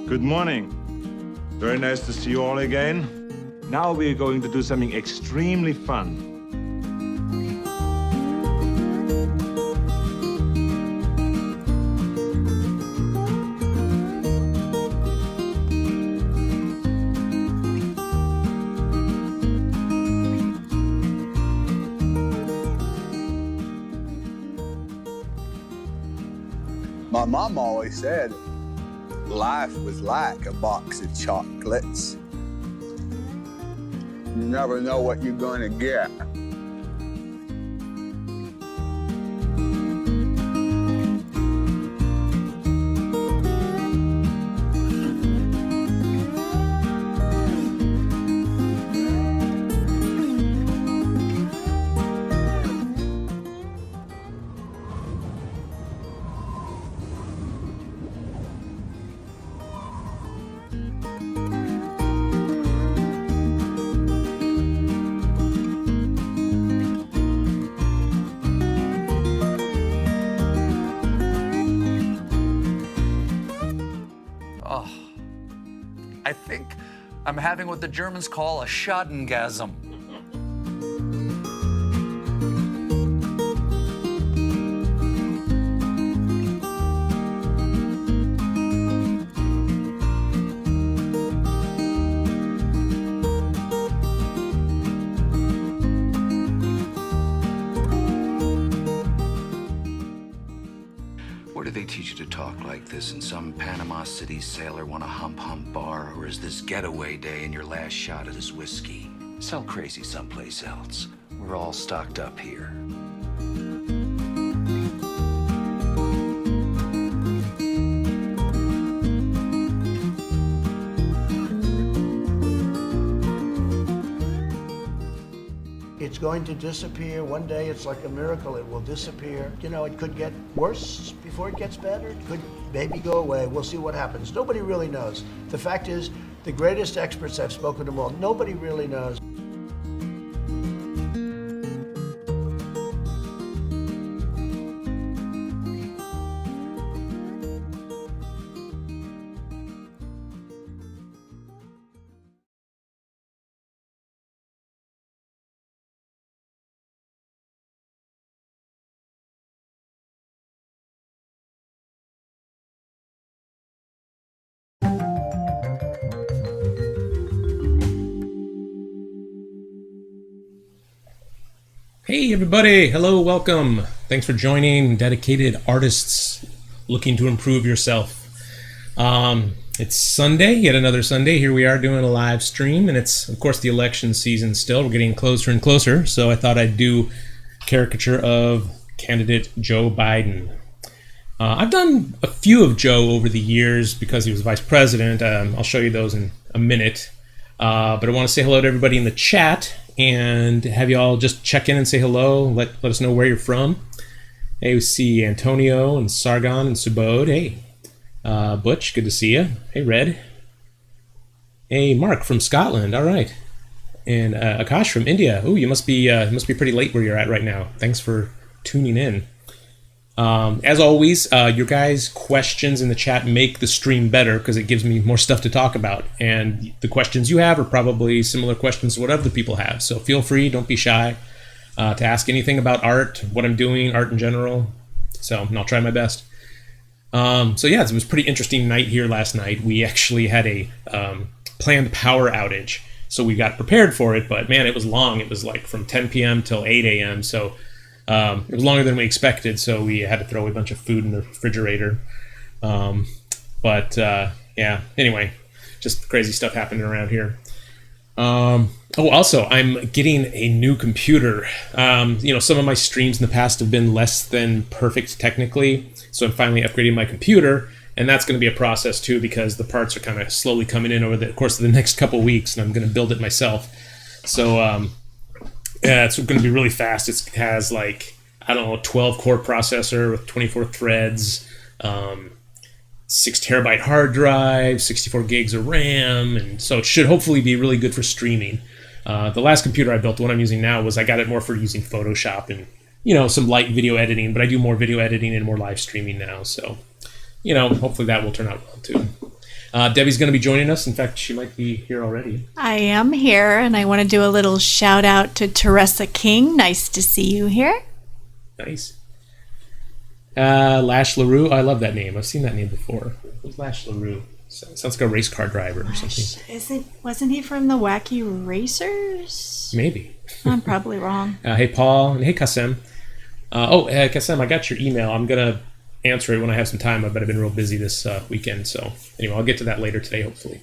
Good morning. Very nice to see you all again. Now we're going to do something extremely fun. My mom always said life was like a box of chocolates. You never know what you're going to get. I think I'm having what the Germans call a Schadengasm. Where do they teach you to talk like this? In some Panama City sailor want a hump bar? Or is this getaway day and your last shot at his whiskey? Sell crazy someplace else. We're all stocked up here. It's going to disappear. One day it's like a miracle, it will disappear. You know, it could get worse before it gets better. It could maybe go away. We'll see what happens. Nobody really knows. The fact is, the greatest experts, I've spoken to them all, nobody really knows. Hey everybody, hello, welcome. Thanks for joining Dedicated Artists Looking to Improve Yourself. It's Sunday, yet another Sunday. Here we are doing a live stream, and it's of course the election season still. We're getting closer and closer, so I thought I'd do a caricature of candidate Joe Biden. I've done a few of Joe over the years because he was vice president. I'll show you those in a minute. But I want to say hello to everybody in the chat and have you all just check in and say hello. Let us know where you're from. Hey, we see Antonio and Sargon and Subodh. Hey, Butch, good to see you. Hey, Red. Hey, Mark from Scotland. All right. And Akash from India. Oh, you must be pretty late where you're at right now. Thanks for tuning in. As always, your guys' questions in the chat make the stream better because it gives me more stuff to talk about. And the questions you have are probably similar questions to what other people have. So feel free, don't be shy to ask anything about art, what I'm doing, art in general. So I'll try my best. So yeah, it was a pretty interesting night here last night. We actually had a planned power outage. So we got prepared for it, but man, it was long. It was like from 10 p.m. till 8 a.m. So it was longer than we expected, so we had to throw a bunch of food in the refrigerator. Yeah, anyway, just crazy stuff happening around here. Also, I'm getting a new computer. Some of my streams in the past have been less than perfect technically, so I'm finally upgrading my computer, and that's going to be a process too because the parts are kind of slowly coming in over the course of the next couple weeks, and I'm going to build it myself. So, yeah, it's going to be really fast. It has like, I don't know, a 12-core processor with 24 threads, 6 terabyte hard drive, 64 gigs of RAM, and so it should hopefully be really good for streaming. The last computer I built, the one I'm using now, I got it more for using Photoshop and, some light video editing, but I do more video editing and more live streaming now, so, hopefully that will turn out well too. Debbie's going to be joining us. In fact, she might be here already. I am here, and I want to do a little shout out to Teresa King. Nice to see you here. Nice. Lash LaRue. I love that name. I've seen that name before. Who's Lash LaRue? Sounds like a race car driver or something. Wasn't he from the Wacky Racers? Maybe. I'm probably wrong. Hey, Paul. And hey, Kassem. Kassem, I got your email. I'm going to answer it when I have some time, but I've been real busy this weekend. So anyway, I'll get to that later today, hopefully.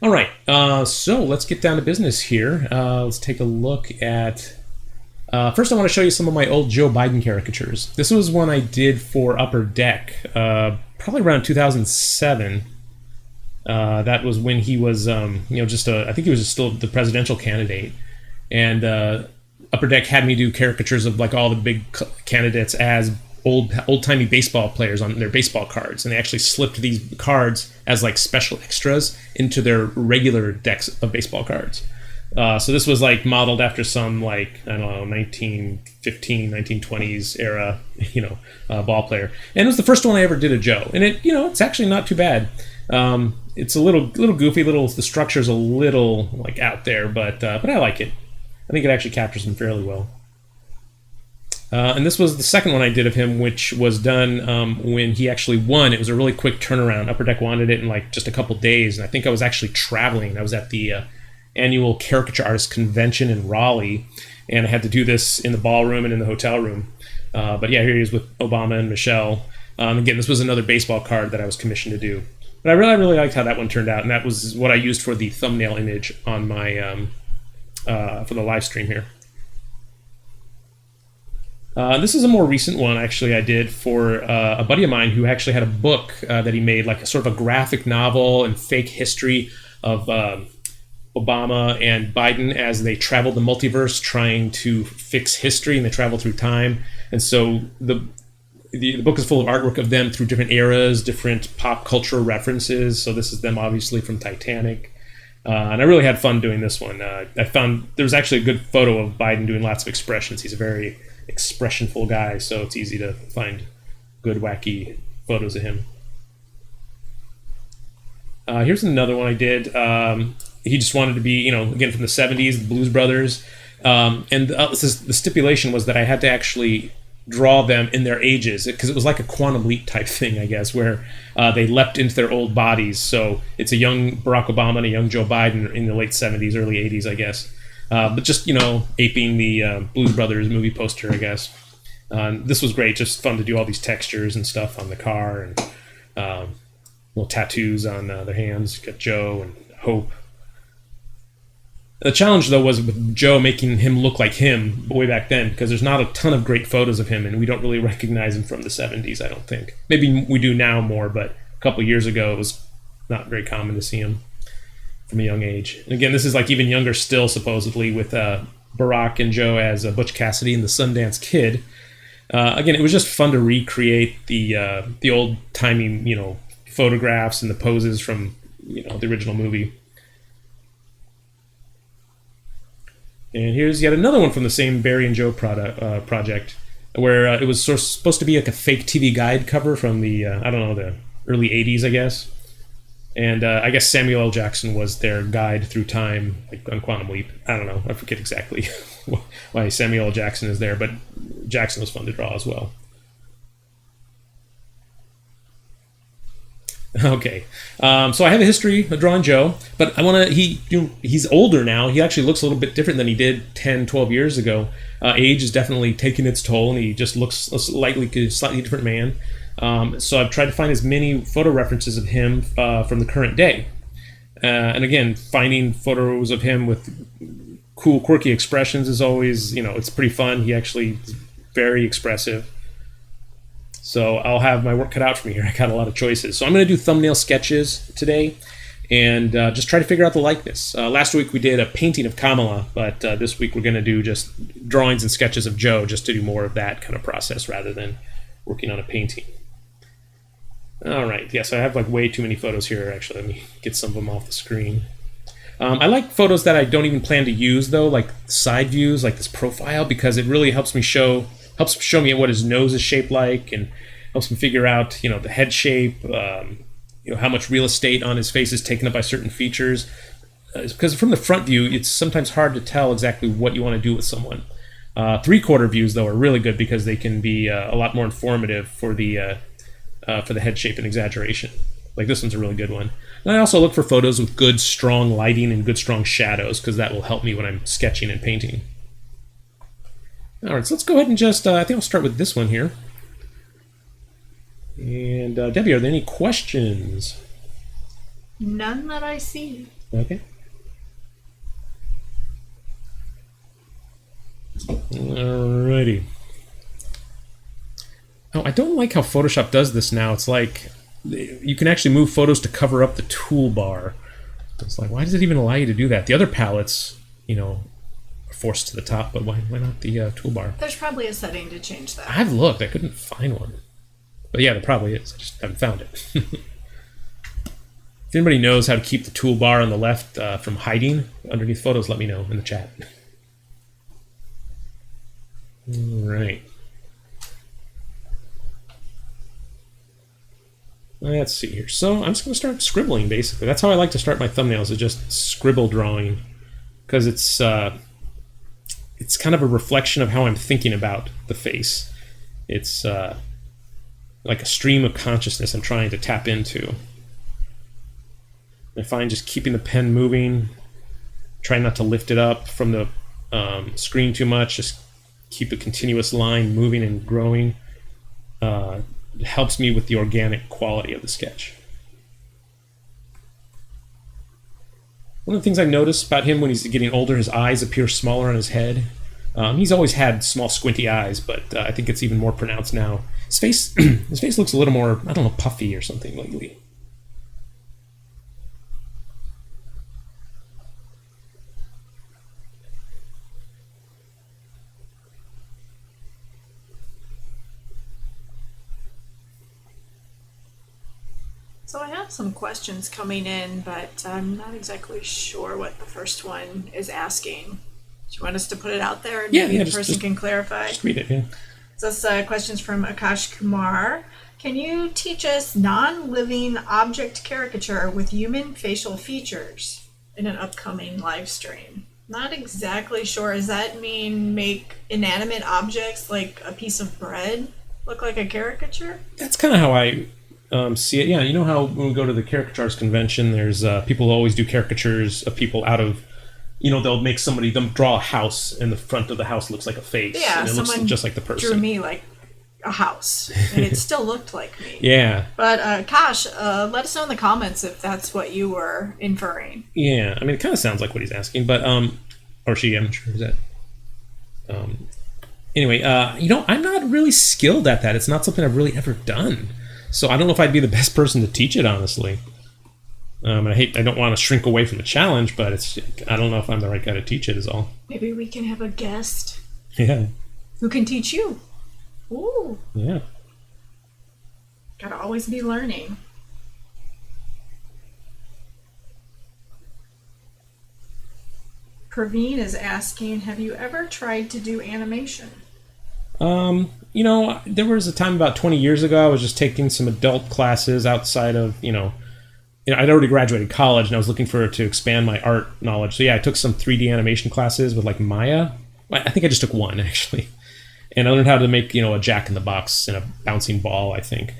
All right. So let's get down to business here. Let's take a look at... first, I want to show you some of my old Joe Biden caricatures. This was one I did for Upper Deck, probably around 2007. That was when he was, I think he was still the presidential candidate. And Upper Deck had me do caricatures of like all the big candidates as old-timey baseball players on their baseball cards. And they actually slipped these cards as like special extras into their regular decks of baseball cards. So this was like modeled after some like, I don't know, 1915, 1920s era, ball player. And it was the first one I ever did of Joe. And it's actually not too bad. It's a little goofy, the structure's a little like out there, but I like it. I think it actually captures him fairly well. And this was the second one I did of him, which was done when he actually won. It was a really quick turnaround. Upper Deck wanted it in like just a couple days, and I think I was actually traveling. I was at the annual Caricature Artists Convention in Raleigh, and I had to do this in the ballroom and in the hotel room. But yeah, here he is with Obama and Michelle. Again, this was another baseball card that I was commissioned to do. But I really liked how that one turned out, and that was what I used for the thumbnail image on my for the live stream here. This is a more recent one, actually, I did for a buddy of mine who actually had a book that he made, like a sort of a graphic novel and fake history of Obama and Biden as they traveled the multiverse trying to fix history, and they travel through time. And so the book is full of artwork of them through different eras, different pop culture references. So this is them obviously from Titanic. And I really had fun doing this one. I found there was actually a good photo of Biden doing lots of expressions. He's a very expressionful guy, so it's easy to find good, wacky photos of him. Here's another one I did. He just wanted to be, again, from the 70s, the Blues Brothers. And the stipulation was that I had to actually draw them in their ages, because it was like a quantum leap type thing, I guess, where they leapt into their old bodies. So it's a young Barack Obama and a young Joe Biden in the late 70s, early 80s, I guess. But just, aping the Blues Brothers movie poster, I guess. This was great, just fun to do all these textures and stuff on the car, and little tattoos on their hands. Got Joe and Hope. The challenge, though, was with Joe making him look like him way back then, because there's not a ton of great photos of him, and we don't really recognize him from the 70s, I don't think. Maybe we do now more, but a couple years ago it was not very common to see him from a young age. And again, this is like even younger still, supposedly, with Barack and Joe as Butch Cassidy and the Sundance Kid. Again, it was just fun to recreate the old-timey, photographs and the poses from, the original movie. And here's yet another one from the same Barry and Joe project, where it was supposed to be like a fake TV guide cover from the, the early 80s, I guess. And I guess Samuel L. Jackson was their guide through time, like on Quantum Leap. I don't know. I forget exactly why Samuel L. Jackson is there, but Jackson was fun to draw as well. Okay, so I have a history of drawing Joe, but I want to, he's older now. He actually looks a little bit different than he did 10, 12 years ago. Age is definitely taking its toll, and he just looks a slightly different man. So I've tried to find as many photo references of him from the current day. And again, finding photos of him with cool, quirky expressions is always, it's pretty fun. He actually is very expressive. So I'll have my work cut out for me here. I got a lot of choices. So I'm going to do thumbnail sketches today and just try to figure out the likeness. Last week we did a painting of Kamala, but this week we're going to do just drawings and sketches of Joe, just to do more of that kind of process rather than working on a painting. All right. Yes, I have like way too many photos here, actually. Let me get some of them off the screen. I like photos that I don't even plan to use, though, like side views, like this profile, because it really helps show me what his nose is shaped like, and helps me figure out, the head shape, how much real estate on his face is taken up by certain features. Because from the front view, it's sometimes hard to tell exactly what you want to do with someone. 3/4 views, though, are really good because they can be a lot more informative for the head shape and exaggeration. Like this one's a really good one. And I also look for photos with good, strong lighting and good, strong shadows because that will help me when I'm sketching and painting. All right, so let's go ahead and just, I think I'll start with this one here. And Debbie, are there any questions? None that I see. Okay. Alrighty. Oh, I don't like how Photoshop does this now. It's like you can actually move photos to cover up the toolbar. It's like, why does it even allow you to do that? The other palettes, are forced to the top, but why not the toolbar? There's probably a setting to change that. I've looked. I couldn't find one. But yeah, there probably is. I just haven't found it. If anybody knows how to keep the toolbar on the left from hiding underneath photos, let me know in the chat. All right. Let's see here. So I'm just going to start scribbling, basically. That's how I like to start my thumbnails, is just scribble drawing. Because it's kind of a reflection of how I'm thinking about the face. It's like a stream of consciousness I'm trying to tap into. I find just keeping the pen moving, trying not to lift it up from the screen too much, just keep a continuous line moving and growing. It helps me with the organic quality of the sketch. One of the things I noticed about him when he's getting older, his eyes appear smaller on his head. He's always had small squinty eyes, but I think it's even more pronounced now. His face looks a little more, I don't know, puffy or something lately. So I have some questions coming in, but I'm not exactly sure what the first one is asking. Do you want us to put it out there and maybe the person can clarify? Just read it, yeah. So this question's from Akash Kumar. Can you teach us non-living object caricature with human facial features in an upcoming live stream? Not exactly sure. Does that mean make inanimate objects like a piece of bread look like a caricature? That's kind of how I see it. Yeah, you know how when we go to the caricatures convention, there's people who always do caricatures of people out of, they'll make them draw a house and the front of the house looks like a face. Yeah, and it looks just like the person. Drew me like a house and it still looked like me. Yeah. But Kash, let us know in the comments if that's what you were inferring. Yeah, I mean, it kind of sounds like what he's asking, but, or she, I'm sure, is that. Anyway, I'm not really skilled at that. It's not something I've really ever done. So I don't know if I'd be the best person to teach it, honestly. I don't want to shrink away from the challenge, but I don't know if I'm the right guy to teach it is all. Maybe we can have a guest. Yeah. Who can teach you. Ooh. Yeah. Gotta always be learning. Praveen is asking, have you ever tried to do animation? There was a time about 20 years ago, I was just taking some adult classes outside of, I'd already graduated college and I was looking to expand my art knowledge. So yeah, I took some 3D animation classes with like Maya. I think I just took one actually. And I learned how to make, a jack-in-the-box and a bouncing ball, I think.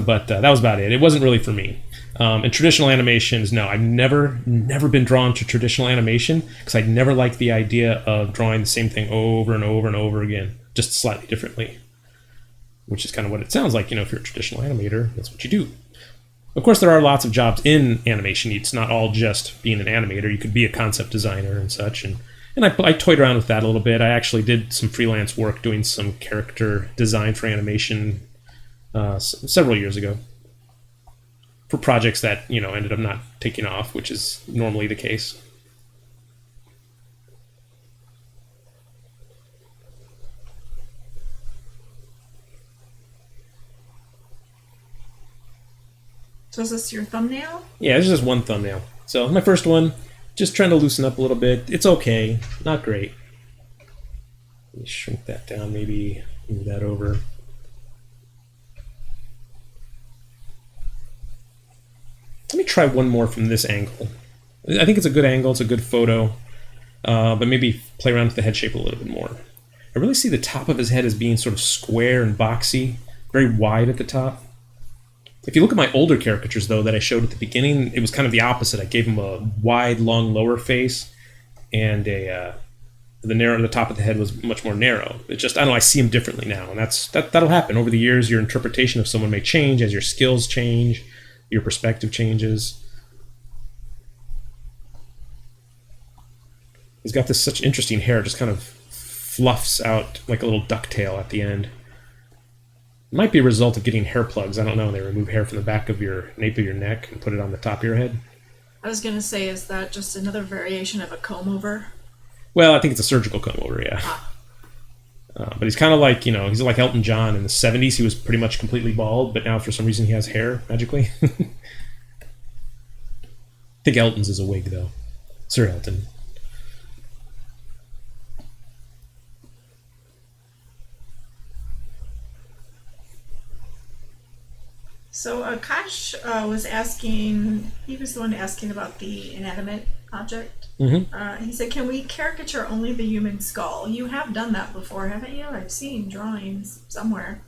But that was about it. It wasn't really for me. And traditional animations, no, I've never been drawn to traditional animation because I never liked the idea of drawing the same thing over and over and over again, just slightly differently, which is kind of what it sounds like. If you're a traditional animator, that's what you do. Of course, there are lots of jobs in animation. It's not all just being an animator. You could be a concept designer and such. And I toyed around with that a little bit. I actually did some freelance work doing some character design for animation several years ago for projects that, ended up not taking off, which is normally the case. So is this your thumbnail? Yeah, this is just one thumbnail. So my first one, just trying to loosen up a little bit. It's okay, not great. Let me shrink that down, maybe move that over. try one more from this angle. I think it's a good angle. It's a good photo. But maybe play around with the head shape a little bit more. I really see the top of his head as being sort of square and boxy, very wide at the top. If you look at my older caricatures, though, that I showed at the beginning, it was kind of the opposite. I gave him a wide, long lower face, and the top of the head was much more narrow. It's just, I don't know, I see him differently now, and that'll happen. Over the years, your interpretation of someone may change as your skills change, your perspective changes. He's got this such interesting hair, just kind of fluffs out like a little ducktail at the end. It might be a result of getting hair plugs. I don't know. They remove hair from the back of your nape of your neck and put it on the top of your head. I was going to say, is that just another variation of a comb over? Well, I think it's a surgical comb over, yeah. But he's kind of like, he's like Elton John. In the 70s, he was pretty much completely bald, but now for some reason he has hair, magically. I think Elton's is a wig, though. Sir Elton. So Akash was asking, he was the one asking about the inanimate object. Mm-hmm. He said, can we caricature only the human skull? You have done that before, haven't you? I've seen drawings somewhere.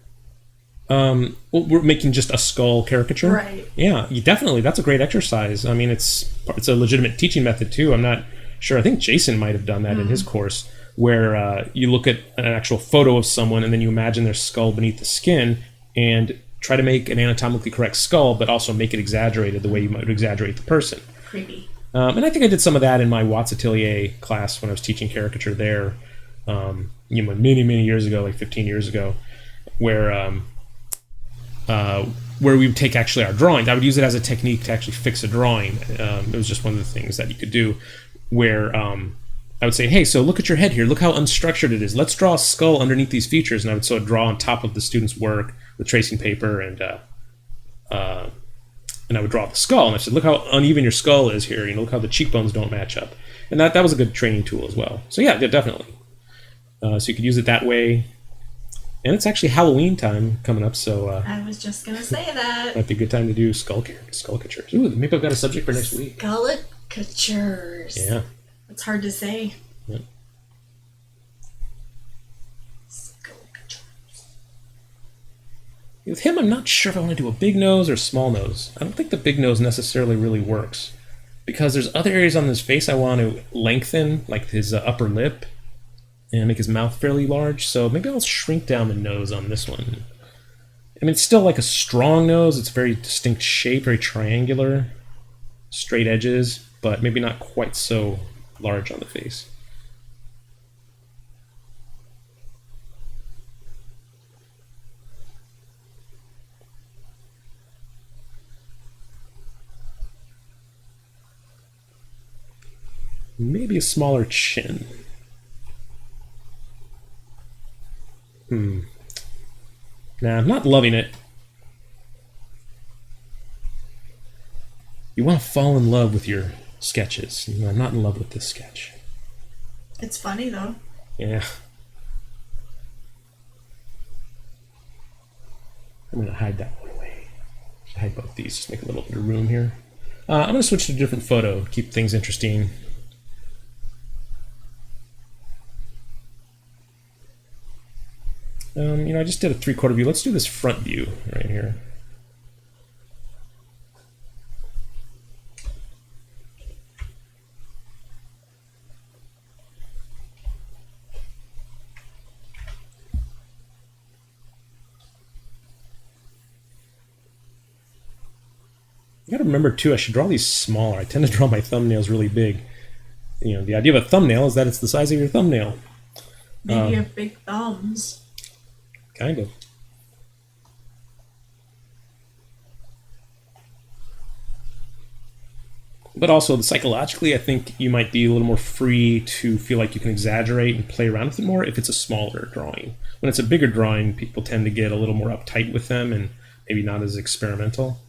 Well, we're making just a skull caricature? Right. Yeah, definitely. That's a great exercise. I mean, it's a legitimate teaching method, too. I'm not sure. I think Jason might have done that in his course, where you look at an actual photo of someone and then you imagine their skull beneath the skin and try to make an anatomically correct skull, but also make it exaggerated the way you might exaggerate the person. Creepy. And I think I did some of that in my Watts Atelier class when I was teaching caricature there, many, many years ago, like 15 years ago, where we would take actually our drawings. I would use it as a technique to actually fix a drawing. It was just one of the things that you could do, where I would say, hey, so look at your head here. Look how unstructured it is. Let's draw a skull underneath these features. And I would sort of draw on top of the student's work with tracing paper, and I would draw the skull. And I said, look how uneven your skull is here. Look how the cheekbones don't match up. And that was a good training tool as well. So yeah, definitely. So you could use it that way. And it's actually Halloween time coming up, so I was just going to say that. might be a good time to do skullcatures. Ooh, maybe I've got a subject for next week. Caricatures. Yeah. It's hard to say. Yeah. With him, I'm not sure if I want to do a big nose or small nose. I don't think the big nose necessarily really works, because there's other areas on his face I want to lengthen, like his upper lip, and make his mouth fairly large. So maybe I'll shrink down the nose on this one. I mean, it's still like a strong nose. It's very distinct shape, very triangular, straight edges, but maybe not quite so large on the face. Maybe a smaller chin. Nah, I'm not loving it. You want to fall in love with your sketches. I'm not in love with this sketch. It's funny, though. Yeah. I'm going to hide that one away. Hide both these, just make a little bit of room here. I'm going to switch to a different photo, keep things interesting. I just did a 3/4 view. Let's do this front view right here. You gotta remember too, I should draw these smaller. I tend to draw my thumbnails really big. The idea of a thumbnail is that it's the size of your thumbnail. Maybe you have big thumbs. Kind of. But also, psychologically, I think you might be a little more free to feel like you can exaggerate and play around with it more if it's a smaller drawing. When it's a bigger drawing, people tend to get a little more uptight with them and maybe not as experimental.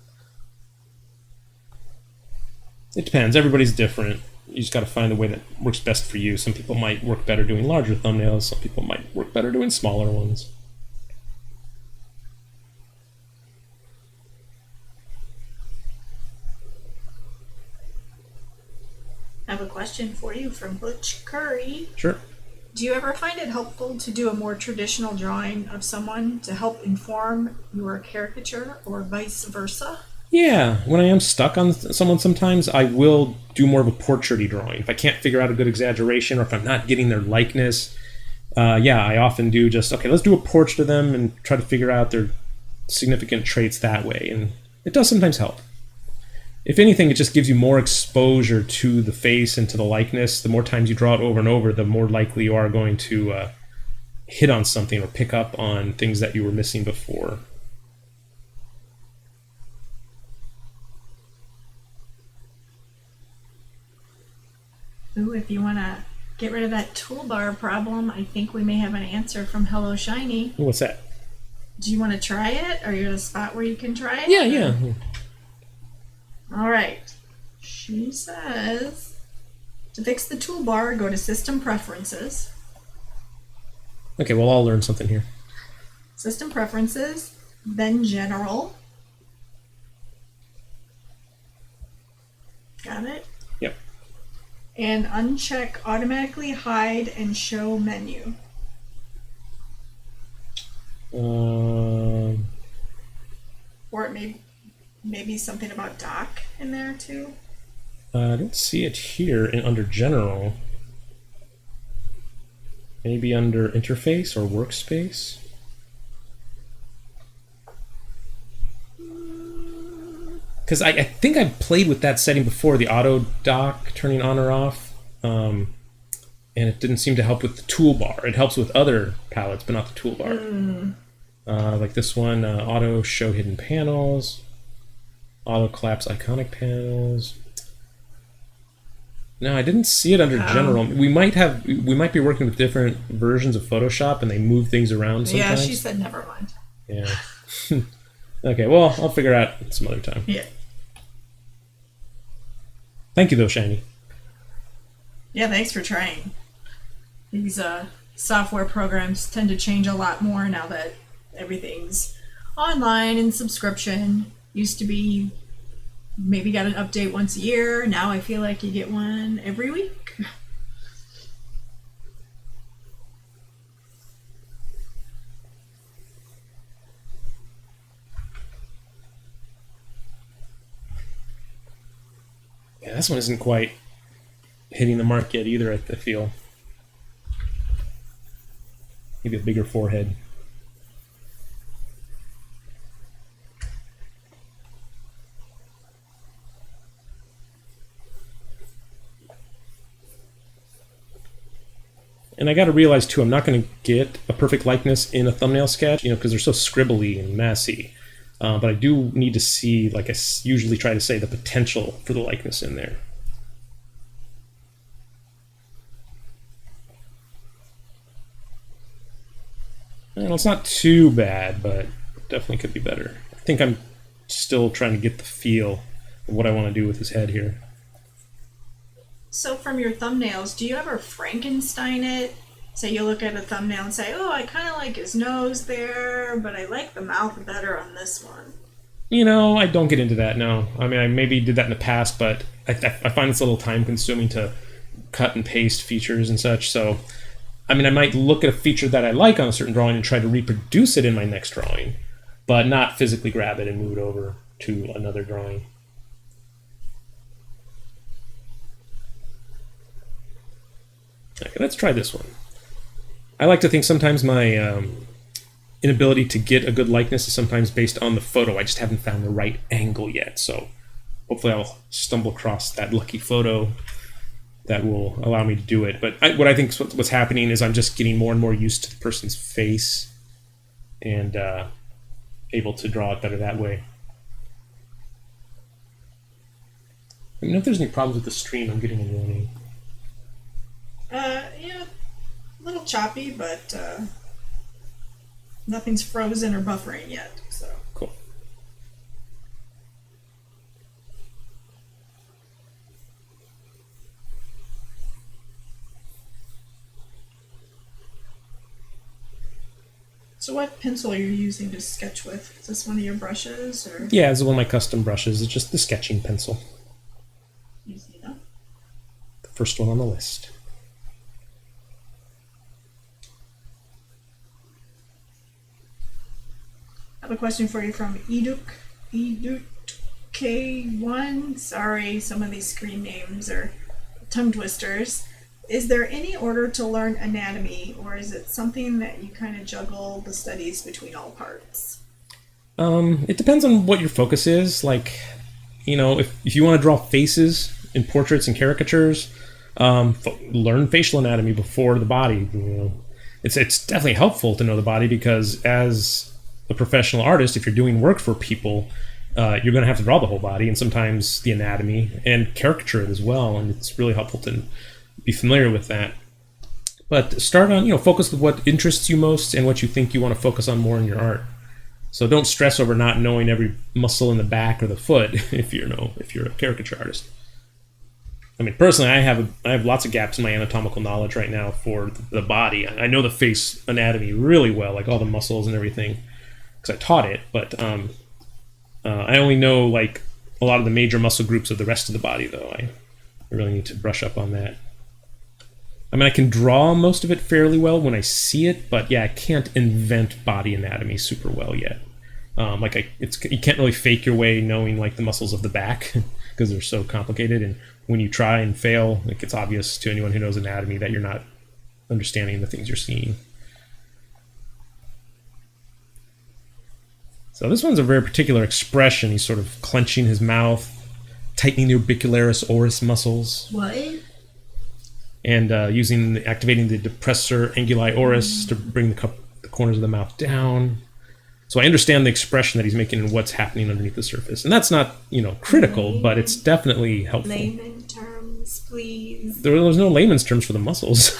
It depends. Everybody's different. You just got to find the way that works best for you. Some people might work better doing larger thumbnails. Some people might work better doing smaller ones. have a question for you from Butch Curry. Sure. Do you ever find it helpful to do a more traditional drawing of someone to help inform your caricature or vice versa? Yeah, when I am stuck on someone sometimes, I will do more of a portrait-y drawing. If I can't figure out a good exaggeration or if I'm not getting their likeness, I often do just, okay, let's do a portrait of them and try to figure out their significant traits that way. And it does sometimes help. If anything, it just gives you more exposure to the face and to the likeness. The more times you draw it over and over, the more likely you are going to hit on something or pick up on things that you were missing before. Ooh, if you want to get rid of that toolbar problem, I think we may have an answer from Hello Shiny. What's that? Do you want to try it? Are you at a spot where you can try it? Yeah. All right. She says, to fix the toolbar, go to System Preferences. Okay, well, I'll learn something here. System Preferences, then General. Got it? Yep. And uncheck Automatically Hide and Show Menu. Or it may be something about dock in there too. I don't see it here under General. Maybe under Interface or Workspace. Because I think I played with that setting before, the auto dock turning on or off, and it didn't seem to help with the toolbar. It helps with other palettes, but not the toolbar. Like this one, auto show hidden panels, auto collapse iconic panels. No, I didn't see it under General. We might be working with different versions of Photoshop, and they move things around sometimes. Yeah, she said never mind. Yeah. Okay, well, I'll figure out some other time. Yeah. Thank you, though, Shiny. Yeah, thanks for trying. These software programs tend to change a lot more now that everything's online and subscription. Used to be maybe got an update once a year. Now I feel like you get one every week. Yeah, this one isn't quite hitting the mark yet either, I feel. Maybe a bigger forehead. And I got to realize too, I'm not going to get a perfect likeness in a thumbnail sketch, because they're so scribbly and messy. But I do need to see, like I usually try to say, the potential for the likeness in there. And it's not too bad, but definitely could be better. I think I'm still trying to get the feel of what I want to do with his head here. So from your thumbnails, do you ever Frankenstein it? So you look at a thumbnail and say, oh, I kind of like his nose there, but I like the mouth better on this one. I don't get into that, no. I mean, I maybe did that in the past, but I find it's a little time-consuming to cut and paste features and such. So, I mean, I might look at a feature that I like on a certain drawing and try to reproduce it in my next drawing, but not physically grab it and move it over to another drawing. Okay, let's try this one. I like to think sometimes my inability to get a good likeness is sometimes based on the photo. I just haven't found the right angle yet, so hopefully I'll stumble across that lucky photo that will allow me to do it. But what I think what's happening is I'm just getting more and more used to the person's face and able to draw it better that way. Let me know if there's any problems with the stream. I'm getting a warning. Yeah, a little choppy, but nothing's frozen or buffering yet, so. Cool. So what pencil are you using to sketch with? Is this one of your brushes, or? Yeah, it's one of my custom brushes. It's just the sketching pencil. Easy enough. first one on the list. I have a question for you from Eduk K1. Sorry, some of these screen names are tongue twisters. Is there any order to learn anatomy, or is it something that you kind of juggle the studies between all parts? It depends on what your focus is. Like, you know, if you want to draw faces in portraits and caricatures, learn facial anatomy before the body. You know, it's definitely helpful to know the body, because as a professional artist, if you're doing work for people, you're going to have to draw the whole body, and sometimes the anatomy, and caricature it as well. And it's really helpful to be familiar with that. But start on, focus with what interests you most and what you think you want to focus on more in your art. So don't stress over not knowing every muscle in the back or the foot if you're a caricature artist. I mean, personally, I have lots of gaps in my anatomical knowledge right now for the body. I know the face anatomy really well, like all the muscles and everything, because I taught it. But I only know like a lot of the major muscle groups of the rest of the body, though. I really need to brush up on that. I mean, I can draw most of it fairly well when I see it, but yeah, I can't invent body anatomy super well yet. You can't really fake your way knowing like the muscles of the back because they're so complicated. And when you try and fail, like, it's obvious to anyone who knows anatomy that you're not understanding the things you're seeing. So this one's a very particular expression. He's sort of clenching his mouth, tightening the orbicularis oris muscles. What? And activating the depressor anguli oris to bring the corners of the mouth down. So I understand the expression that he's making and what's happening underneath the surface. And that's not, critical, but it's definitely helpful. Layman terms, please. There's no layman's terms for the muscles.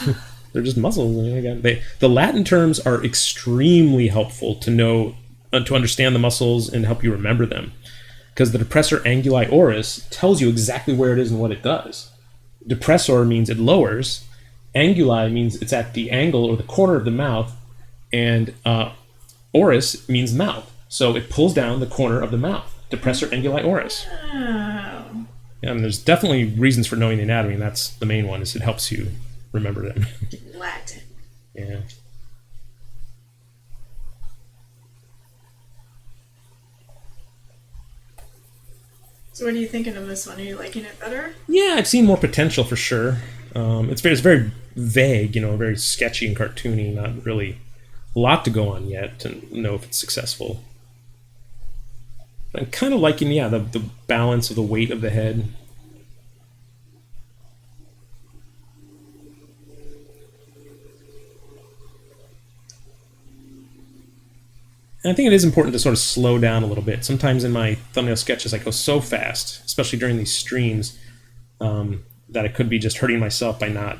They're just muscles. The Latin terms are extremely helpful to know, to understand the muscles and help you remember them. Because the depressor anguli oris tells you exactly where it is and what it does. Depressor means it lowers. Anguli means it's at the angle or the corner of the mouth. And oris means mouth. So it pulls down the corner of the mouth. Depressor anguli oris. Oh. Yeah, I mean, there's definitely reasons for knowing the anatomy, and that's the main one, is it helps you remember them. Latin. Yeah. So what are you thinking of this one? Are you liking it better? Yeah, I've seen more potential for sure. It's very vague, very sketchy and cartoony, not really a lot to go on yet to know if it's successful. I'm kind of liking, the balance of the weight of the head. And I think it is important to sort of slow down a little bit. Sometimes in my thumbnail sketches, I go so fast, especially during these streams, that I could be just hurting myself by not,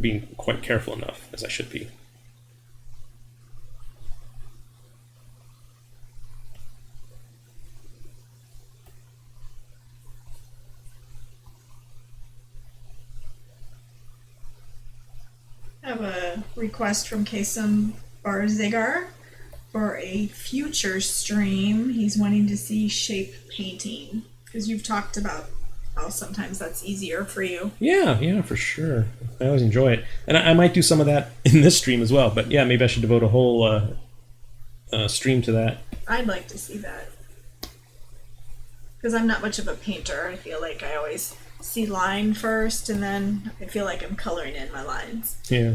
being quite careful enough as I should be. I have a request from Kasem Barzigar. For a future stream, he's wanting to see shape painting, because you've talked about how sometimes that's easier for you. Yeah, for sure. I always enjoy it. And I might do some of that in this stream as well, but yeah, maybe I should devote a whole stream to that. I'd like to see that. Because I'm not much of a painter. I feel like I always see line first, and then I feel like I'm coloring in my lines. Yeah.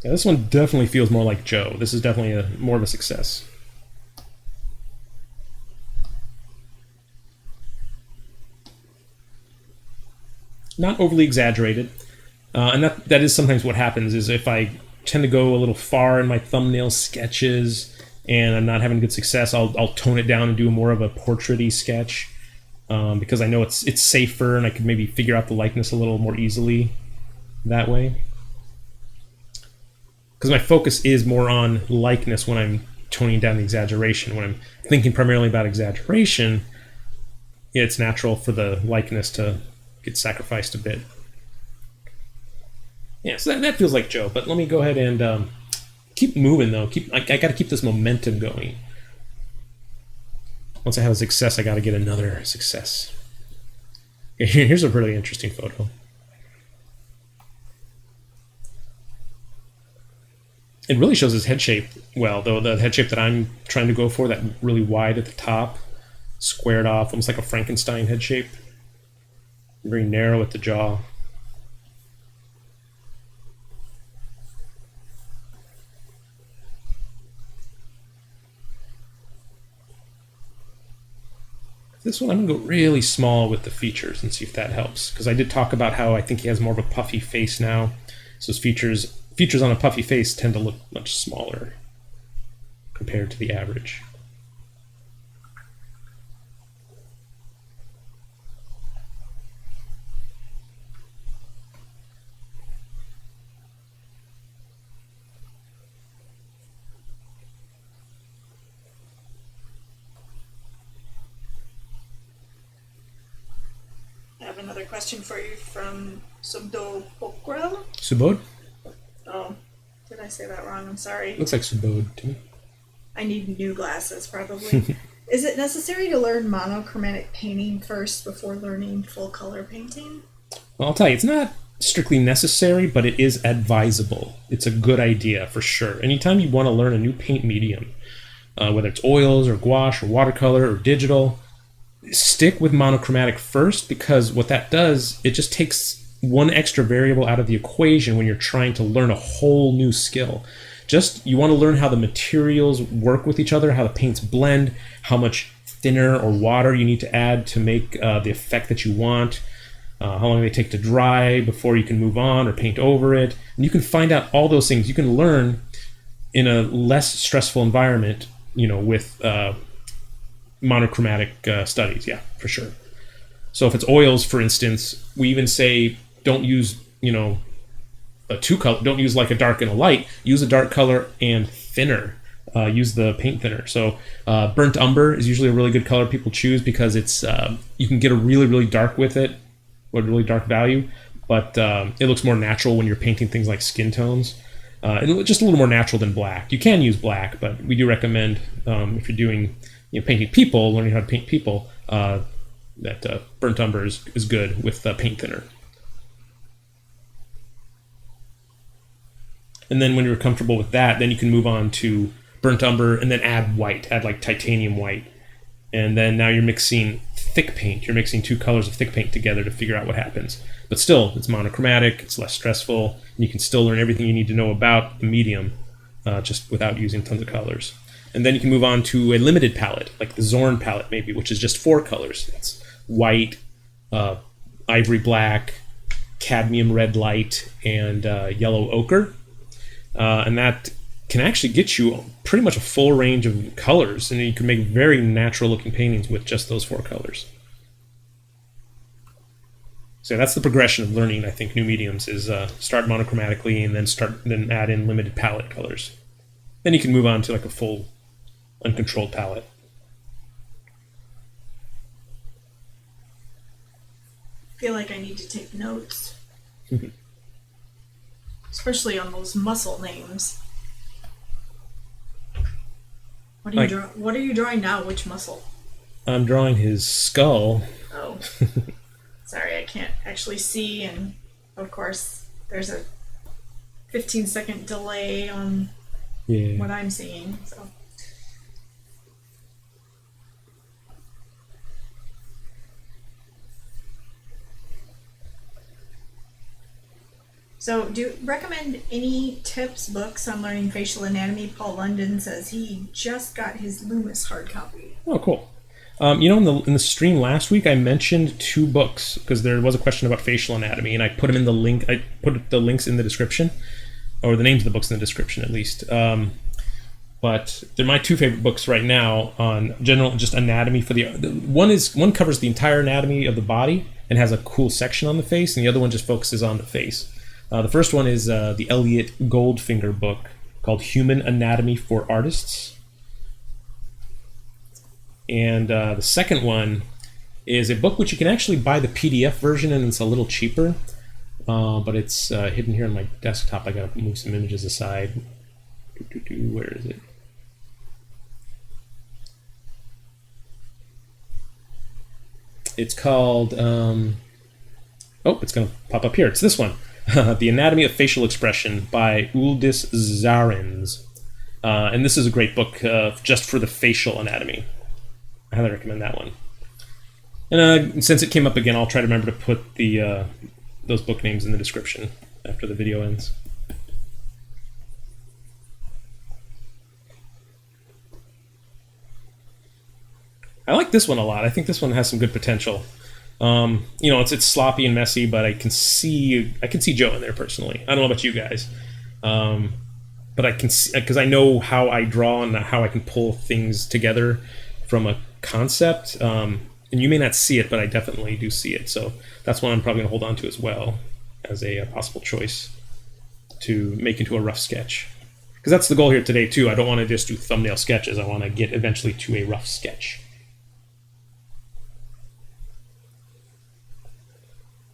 Yeah, this one definitely feels more like Joe. This is definitely more of a success. Not overly exaggerated. And that is sometimes what happens, is if I tend to go a little far in my thumbnail sketches and I'm not having good success, I'll tone it down and do more of a portrait-y sketch, because I know it's safer and I can maybe figure out the likeness a little more easily that way. Because my focus is more on likeness when I'm toning down the exaggeration. When I'm thinking primarily about exaggeration, it's natural for the likeness to get sacrificed a bit. Yeah, so that feels like Joe. But let me go ahead and keep moving, though. I got to keep this momentum going. Once I have a success, I got to get another success. Okay, here's a really interesting photo. It really shows his head shape well, though the head shape that I'm trying to go for, that really wide at the top, squared off, almost like a Frankenstein head shape. Very narrow at the jaw. This one, I'm going to go really small with the features and see if that helps. Because I did talk about how I think he has more of a puffy face now. So his features on a puffy face tend to look much smaller compared to the average. I have another question for you from Subdo Pokrel. Subod? Oh, did I say that wrong? I'm sorry. Looks like Subod to me. I need new glasses, probably. Is it necessary to learn monochromatic painting first before learning full color painting? Well, I'll tell you, it's not strictly necessary, but it is advisable. It's a good idea for sure. Anytime you want to learn a new paint medium, whether it's oils or gouache or watercolor or digital, stick with monochromatic first, because what that does, it just takes one extra variable out of the equation when you're trying to learn a whole new skill. Just, you want to learn how the materials work with each other, how the paints blend, how much thinner or water you need to add to make the effect that you want, how long they take to dry before you can move on or paint over it. And you can find out all those things. You can learn in a less stressful environment, with monochromatic studies, yeah, for sure. So if it's oils, for instance, we even say don't use, a two color. Don't use like a dark and a light. Use a dark color and thinner. Use the paint thinner. So burnt umber is usually a really good color people choose, because it's you can get a really, really dark with it, or really dark value, but it looks more natural when you're painting things like skin tones. Just a little more natural than black. You can use black, but we do recommend, if you're doing painting people, learning how to paint people, that burnt umber is good with paint thinner. And then when you're comfortable with that, then you can move on to burnt umber and then add white, add like titanium white. And then now you're mixing thick paint. You're mixing two colors of thick paint together to figure out what happens. But still, it's monochromatic, it's less stressful, and you can still learn everything you need to know about the medium, just without using tons of colors. And then you can move on to a limited palette, like the Zorn palette maybe, which is just 4 colors. It's white, ivory black, cadmium red light, and yellow ochre. And that can actually get you pretty much a full range of colors, and you can make very natural looking paintings with just those 4 colors. So that's the progression of learning, I think, new mediums is start monochromatically and then add in limited palette colors. Then you can move on to like a full uncontrolled palette. I feel like I need to take notes. Especially on those muscle names. What are you drawing now? Which muscle? I'm drawing his skull. Oh. Sorry, I can't actually see, and of course there's a 15-second delay on what I'm seeing. So do you recommend any tips, books on learning facial anatomy? Paul London says he just got his Loomis hard copy. Oh, cool. In the stream last week, I mentioned 2 books because there was a question about facial anatomy, and I put them in the link. I put the links in the description, or the names of the books in the description at least. But they're my 2 favorite books right now on general just anatomy for the. One covers the entire anatomy of the body and has a cool section on the face, and the other one just focuses on the face. The first one is the Elliot Goldfinger book called Human Anatomy for Artists. And the second one is a book which you can actually buy the PDF version, and it's a little cheaper, but it's hidden here on my desktop. I gotta move some images aside. Where is it? It's called, it's going to pop up here. It's this one, The Anatomy of Facial Expression by Uldis Zarins. And this is a great book just for the facial anatomy. I highly recommend that one. And since it came up again, I'll try to remember to put those book names in the description after the video ends. I like this one a lot. I think this one has some good potential. It's sloppy and messy, but I can see Joe in there personally. I don't know about you guys, but I can see, because I know how I draw and how I can pull things together from a concept. And you may not see it, but I definitely do see it. So that's one I'm probably going to hold on to as well as a possible choice to make into a rough sketch. Because that's the goal here today too. I don't want to just do thumbnail sketches. I want to get eventually to a rough sketch.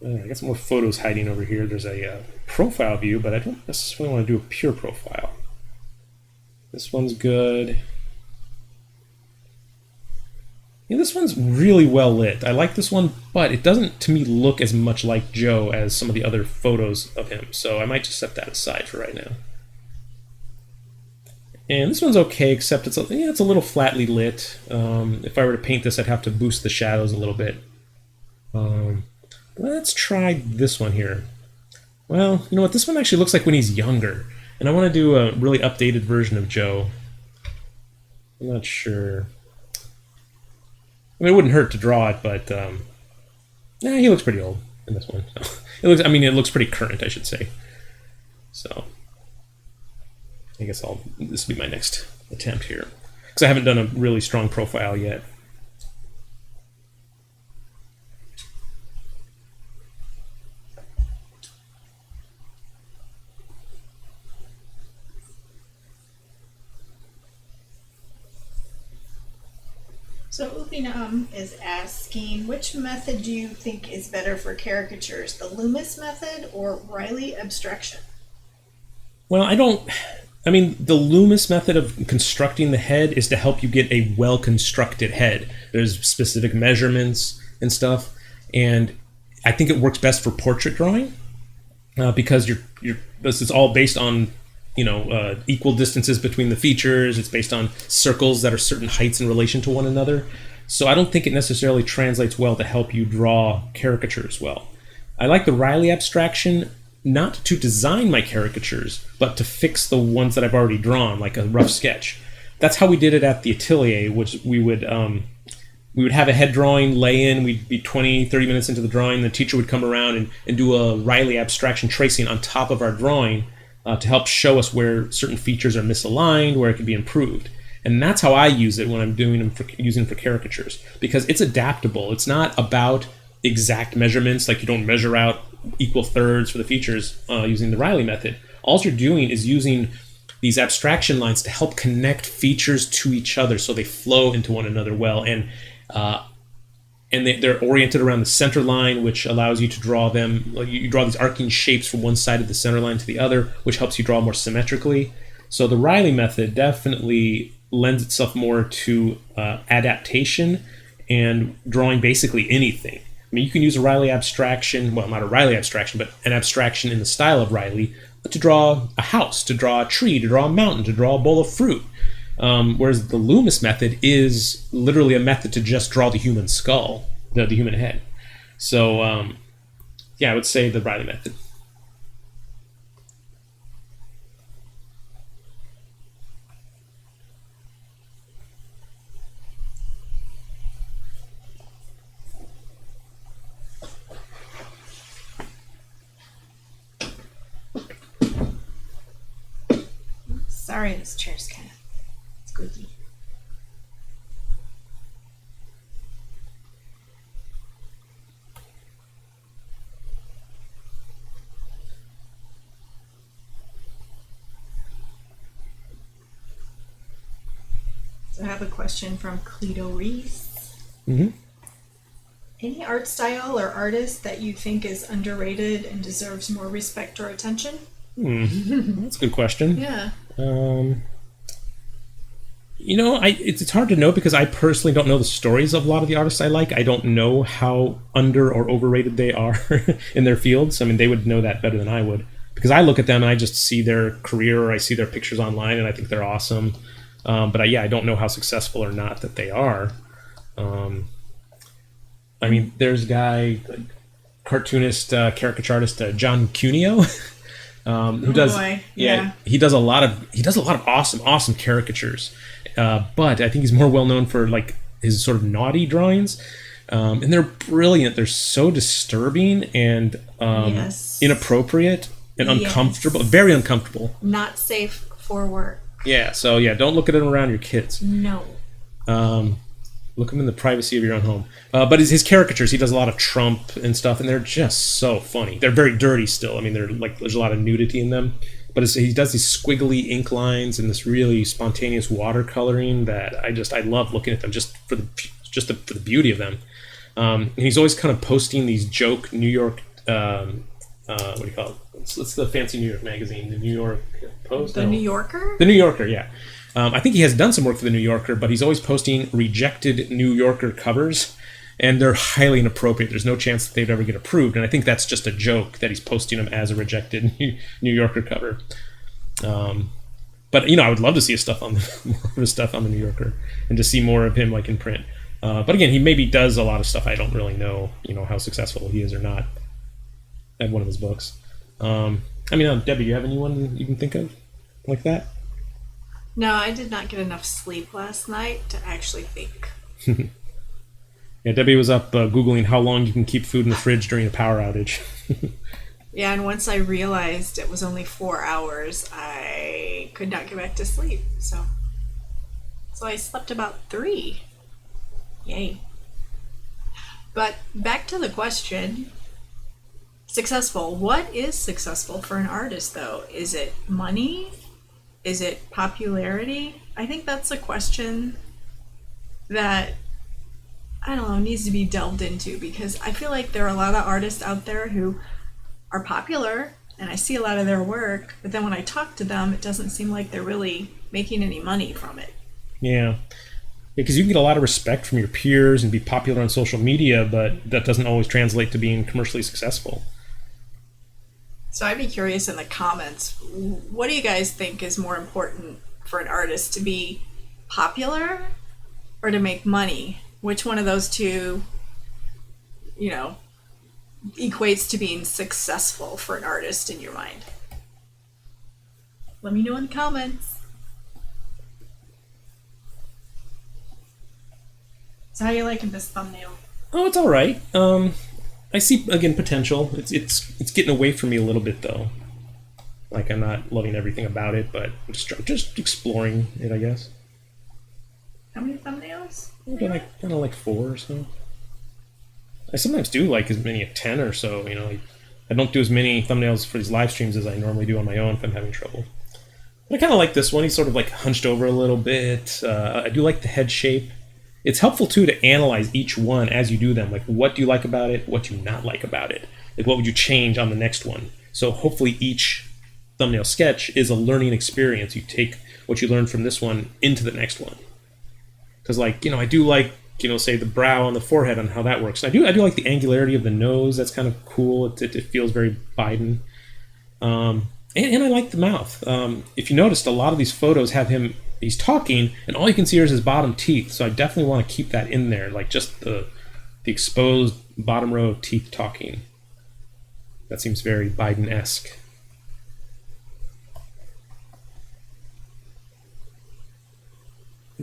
I got some more photos hiding over here. There's a profile view, but I don't necessarily want to do a pure profile. This one's good. Yeah, this one's really well lit. I like this one, but it doesn't, to me, look as much like Joe as some of the other photos of him. So I might just set that aside for right now. And this one's okay, except it's a little flatly lit. If I were to paint this, I'd have to boost the shadows a little bit. Let's try this one here. Well, you know what? This one actually looks like when he's younger. And I want to do a really updated version of Joe. I'm not sure. I mean, it wouldn't hurt to draw it, but he looks pretty old in this one. It looks pretty current, I should say. So I guess this will be my next attempt here, because I haven't done a really strong profile yet. So Upinam is asking, which method do you think is better for caricatures, the Loomis method or Riley abstraction? Well, the Loomis method of constructing the head is to help you get a well-constructed head. There's specific measurements and stuff, and I think it works best for portrait drawing because this is all based on equal distances between the features. It's based on circles that are certain heights in relation to one another. So I don't think it necessarily translates well to help you draw caricatures well. I like the Riley abstraction not to design my caricatures, but to fix the ones that I've already drawn, like a rough sketch. That's how we did it at the atelier, which we would have a head drawing, lay in, we'd be 20, 30 minutes into the drawing, the teacher would come around and do a Riley abstraction tracing on top of our drawing to help show us where certain features are misaligned, where it could be improved. And that's how I use it when I'm using for caricatures, because it's adaptable. It's not about exact measurements, like you don't measure out equal thirds for the features using the Riley method. All you're doing is using these abstraction lines to help connect features to each other so they flow into one another well. And they're oriented around the center line, which allows you to draw them. You draw these arcing shapes from one side of the center line to the other, which helps you draw more symmetrically. So the Riley method definitely lends itself more to adaptation and drawing basically anything. I mean, you can use a Riley abstraction, well, not a Riley abstraction, but an abstraction in the style of Riley to draw a house, to draw a tree, to draw a mountain, to draw a bowl of fruit. Whereas the Loomis method is literally a method to just draw the human skull, the human head. So, I would say the Riley method. Sorry, this chair's kind of squeaky. So I have a question from Cleto Reese. Mm-hmm. Any art style or artist that you think is underrated and deserves more respect or attention? That's a good question. Yeah. It's hard to know because I personally don't know the stories of a lot of the artists I like. I don't know how under or overrated they are in their fields. I mean, they would know that better than I would, because I look at them and I just see their career, or I see their pictures online and I think they're awesome. But I don't know how successful or not that they are. I mean, there's a guy, cartoonist, caricature artist, John Cuneo. Who does? He does a lot of awesome caricatures, but I think he's more well known for like his sort of naughty drawings, and they're brilliant. They're so disturbing and inappropriate and uncomfortable, very uncomfortable. Not safe for work. Yeah, so don't look at them around your kids. No. Look them in the privacy of your own home. But his caricatures, he does a lot of Trump and stuff, and they're just so funny. They're very dirty still. I mean, they're like, there's a lot of nudity in them. But he does these squiggly ink lines and this really spontaneous watercoloring that I love looking at them just for the beauty of them. And he's always kind of posting these joke New York, what do you call it? It's the fancy New York magazine, the New York Post. The New Yorker? The New Yorker, yeah. I think he has done some work for the New Yorker, but he's always posting rejected New Yorker covers, and they're highly inappropriate. There's no chance that they'd ever get approved, and I think that's just a joke that he's posting them as a rejected New Yorker cover. But I would love to see more of his stuff on the New Yorker, and to see more of him like in print. But again, he maybe does a lot of stuff I don't really know, how successful he is or not. I have one of his books. Debbie, do you have anyone you can think of like that? No, I did not get enough sleep last night to actually think. Yeah, Debbie was up Googling how long you can keep food in the fridge during a power outage. Yeah, and once I realized it was only 4 hours, I could not get back to sleep. So I slept about 3. Yay. But back to the question. Successful. What is successful for an artist, though? Is it money? Is it popularity? I think that's a question that, I don't know, needs to be delved into, because I feel like there are a lot of artists out there who are popular and I see a lot of their work, but then when I talk to them, it doesn't seem like they're really making any money from it. Yeah. Because you can get a lot of respect from your peers and be popular on social media, but that doesn't always translate to being commercially successful. So I'd be curious in the comments, what do you guys think is more important for an artist, to be popular or to make money? Which one of those two, equates to being successful for an artist in your mind? Let me know in the comments. So how are you liking this thumbnail? Oh, it's all right. I see, again, potential. It's getting away from me a little bit, though. Like, I'm not loving everything about it, but I'm just exploring it, I guess. How many thumbnails? I don't like 4 or so. I sometimes do like as many as 10 or so. I don't do as many thumbnails for these live streams as I normally do on my own if I'm having trouble. But I kind of like this one. He's sort of like hunched over a little bit. I do like the head shape. It's helpful, too, to analyze each one as you do them. Like, what do you like about it? What do you not like about it? Like, what would you change on the next one? So hopefully each thumbnail sketch is a learning experience. You take what you learned from this one into the next one. Because, I do like, say the brow and the forehead and how that works. I do like the angularity of the nose. That's kind of cool. It feels very Biden. And I like the mouth. If you noticed, a lot of these photos have him... He's talking, and all you can see is his bottom teeth. So I definitely want to keep that in there, like just the exposed bottom row of teeth talking. That seems very Biden-esque.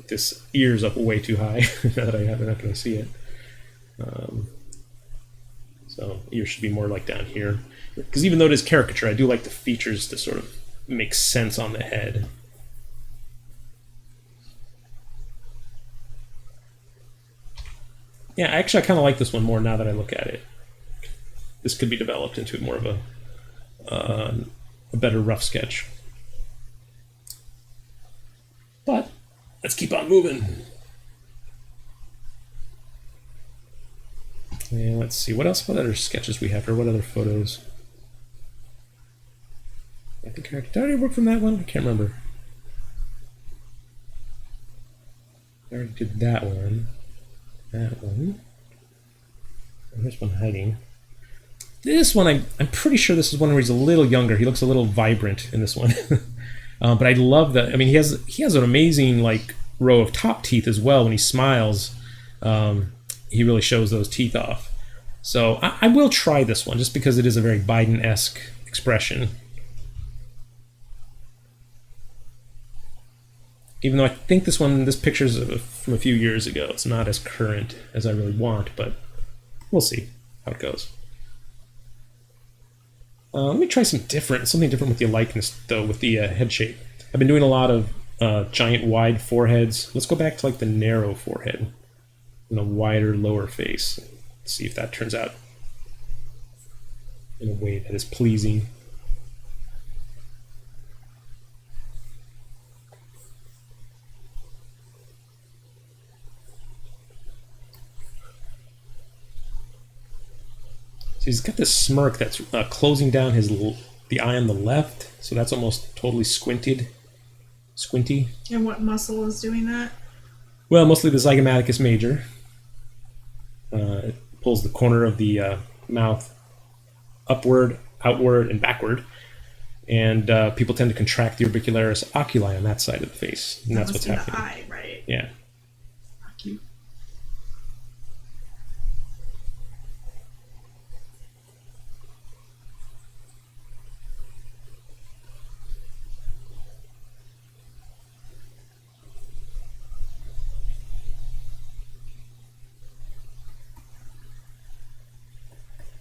This ear's up way too high now that I'm not going to see it. So ear should be more like down here. Because even though it is caricature, I do like the features to sort of make sense on the head. Yeah, actually, I kind of like this one more now that I look at it. This could be developed into more of a better rough sketch. But let's keep on moving. And let's see, what other sketches we have, or what other photos? I think did I already work from that one? I can't remember. I already did that one. That one. And this one hiding. This one, I'm pretty sure this is one where he's a little younger. He looks a little vibrant in this one. But I love that. I mean, he has an amazing like row of top teeth as well. When he smiles, he really shows those teeth off. So I will try this one just because it is a very Biden-esque expression. Even though I think this picture's from a few years ago. It's not as current as I really want, but we'll see how it goes. Let me try something different with the likeness, though, with the head shape. I've been doing a lot of giant wide foreheads. Let's go back to like the narrow forehead and a wider lower face. Let's see if that turns out in a way that is pleasing. So he's got this smirk that's closing down the eye on the left, so that's almost totally squinty. And what muscle is doing that? Well, mostly the zygomaticus major. It pulls the corner of the mouth upward, outward, and backward. And people tend to contract the orbicularis oculi on that side of the face, and that's what's happening. The eye, right? Yeah. Ocu.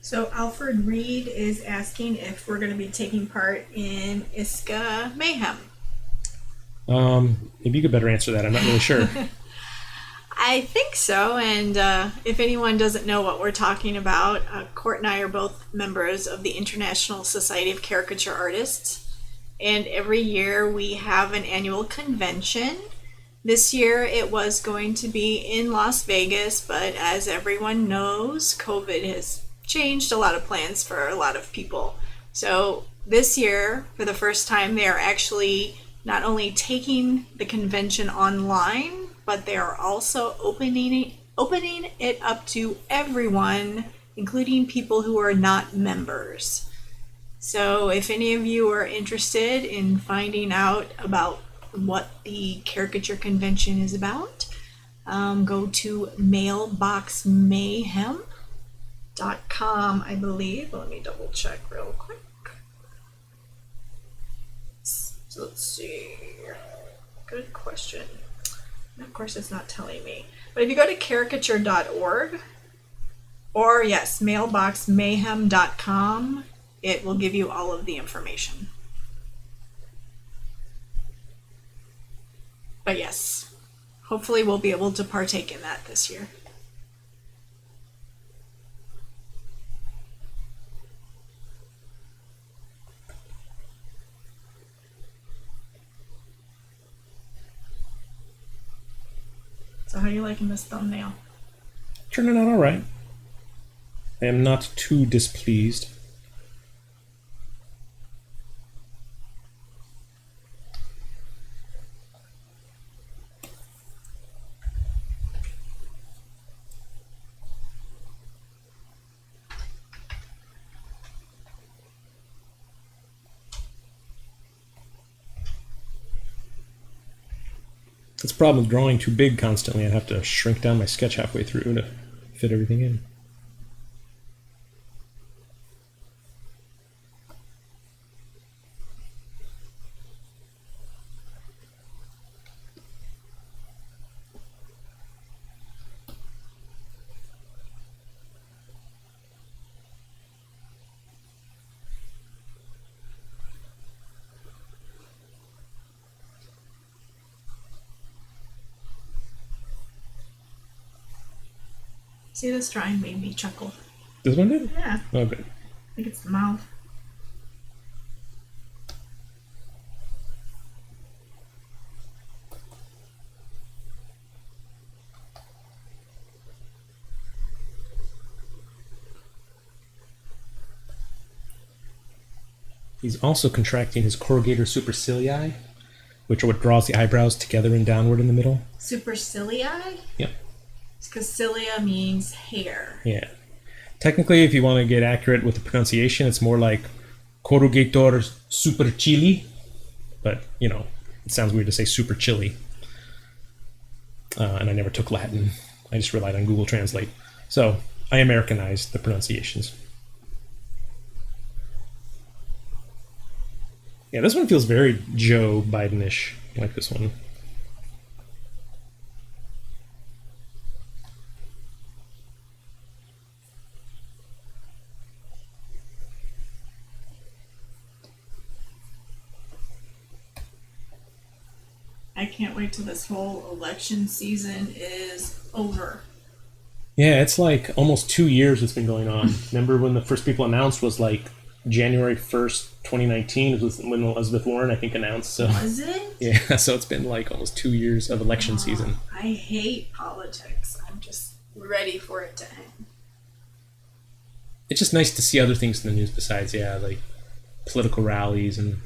So Alfred Reed is asking if we're going to be taking part in ISCA Mayhem. Maybe you could better answer that. I'm not really sure. I think so, and if anyone doesn't know what we're talking about, Court and I are both members of the International Society of Caricature Artists, and every year we have an annual convention. This year it was going to be in Las Vegas, but as everyone knows, COVID has changed a lot of plans for a lot of people. So this year, for the first time, they are actually not only taking the convention online, but they are also opening it up to everyone, including people who are not members. So if any of you are interested in finding out about what the caricature convention is about, go to mailboxmayhem.com, I believe. Let me double check real quick. So let's see. Good question. And of course, it's not telling me. But if you go to caricature.org, or yes, mailboxmayhem.com, it will give you all of the information. But yes, hopefully we'll be able to partake in that this year. So how are you liking this thumbnail? Turning out all right. I am not too displeased. That's the problem with drawing too big constantly. I have to shrink down my sketch halfway through to fit everything in. See, this drawing made me chuckle. This one did? Yeah, Oh, good. I think it's the mouth. He's also contracting his corrugator supercilii, which are what draws the eyebrows together and downward in the middle. Supercilii? Yep. Because cilia means hair. Yeah. Technically, if you want to get accurate with the pronunciation, it's more like corrugator supercilii, but you know, it sounds weird to say super chili. And I never took Latin. I just relied on Google Translate. So I Americanized the pronunciations. Yeah, this one feels very Joe Biden-ish, like this one. I can't wait till this whole election season is over. Yeah, it's like almost 2 years it's been going on. Remember when the first people announced was like January 1st, 2019 was when Elizabeth Warren, I think, announced. So Was it? yeah, so it's been like almost 2 years of election season. I hate politics. I'm just ready for it to end. It's just nice to see other things in the news besides, like political rallies and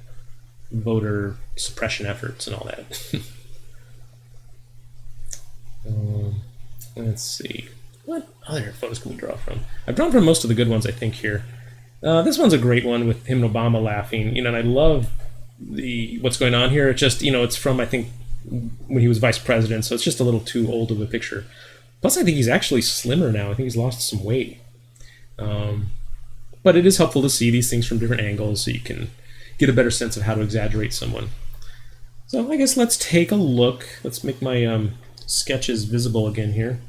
voter suppression efforts and all that. Let's see. What other photos can we draw from? I've drawn from most of the good ones, I think, here. This one's a great one with him and Obama laughing. And I love what's going on here. It's just, it's from, I think, when he was vice president, so it's just a little too old of a picture. Plus, I think he's actually slimmer now. I think he's lost some weight. But it is helpful to see these things from different angles so you can get a better sense of how to exaggerate someone. So I guess let's take a look. Let's make my sketches visible again here.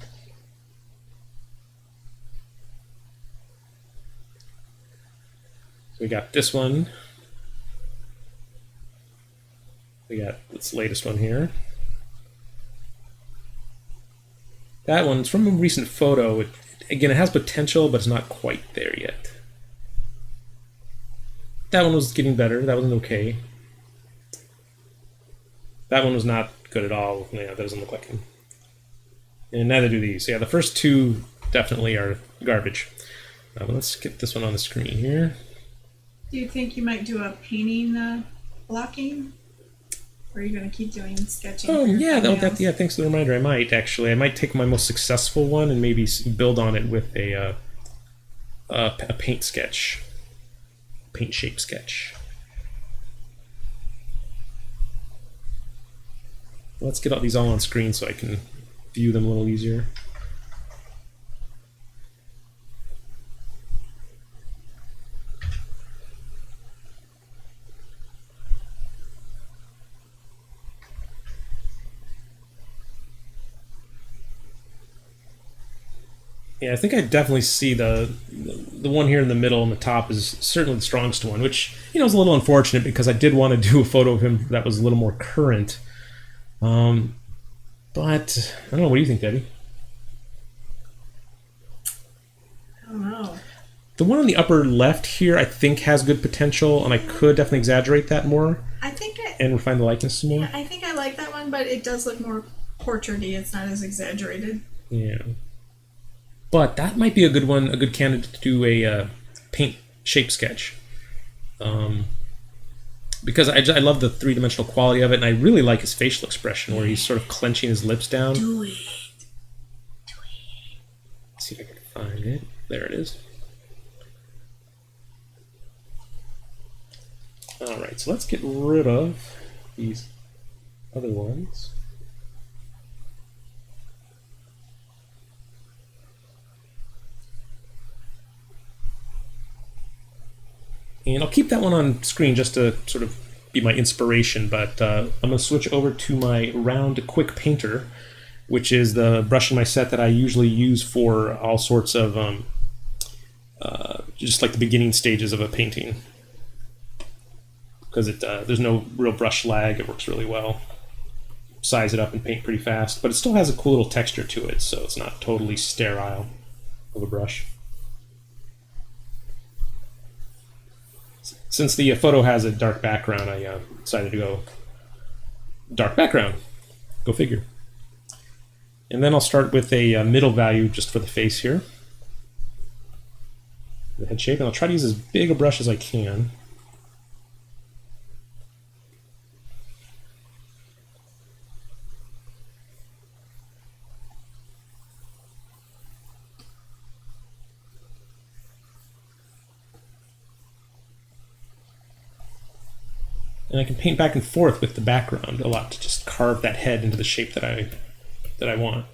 So we got this one. We got this latest one here. That one's from a recent photo. Again, it has potential, but it's not quite there yet. That one was getting better. That was okay. That one was not good at all. Yeah, that doesn't look like him. And neither do these. So yeah, the first two definitely are garbage. Let's get this one on the screen here. Do you think you might do a painting blocking? Or are you going to keep doing sketching? Oh, yeah, thanks for the reminder. I might, actually. I might take my most successful one and maybe build on it with a paint sketch. Paint shape sketch. Let's get all these all on screen so I can view them a little easier. Yeah, I think I definitely see the one here in the middle and the top is certainly the strongest one, which, is a little unfortunate because I did want to do a photo of him that was a little more current. But, I don't know, what do you think, Debbie? I don't know. The one on the upper left here, I think, has good potential, and I could definitely exaggerate that more. And refine the likeness some more. Yeah, I think I like that one, but it does look more portrait-y. It's not as exaggerated. Yeah. But that might be a good one, a good candidate to do a paint shape sketch. Because I love the three-dimensional quality of it, and I really like his facial expression where he's sort of clenching his lips down. Do it. Let's see if I can find it. There it is. Alright, so let's get rid of these other ones. And I'll keep that one on screen just to sort of be my inspiration, but I'm going to switch over to my round quick painter, which is the brush in my set that I usually use for all sorts of, just like the beginning stages of a painting. Because there's no real brush lag, it works really well. Size it up and paint pretty fast, but it still has a cool little texture to it, so it's not totally sterile of a brush. Since the photo has a dark background, I decided to go dark background. Go figure. And then I'll start with a middle value just for the face here. The head shape, and I'll try to use as big a brush as I can. And I can paint back and forth with the background a lot to just carve that head into the shape that I want.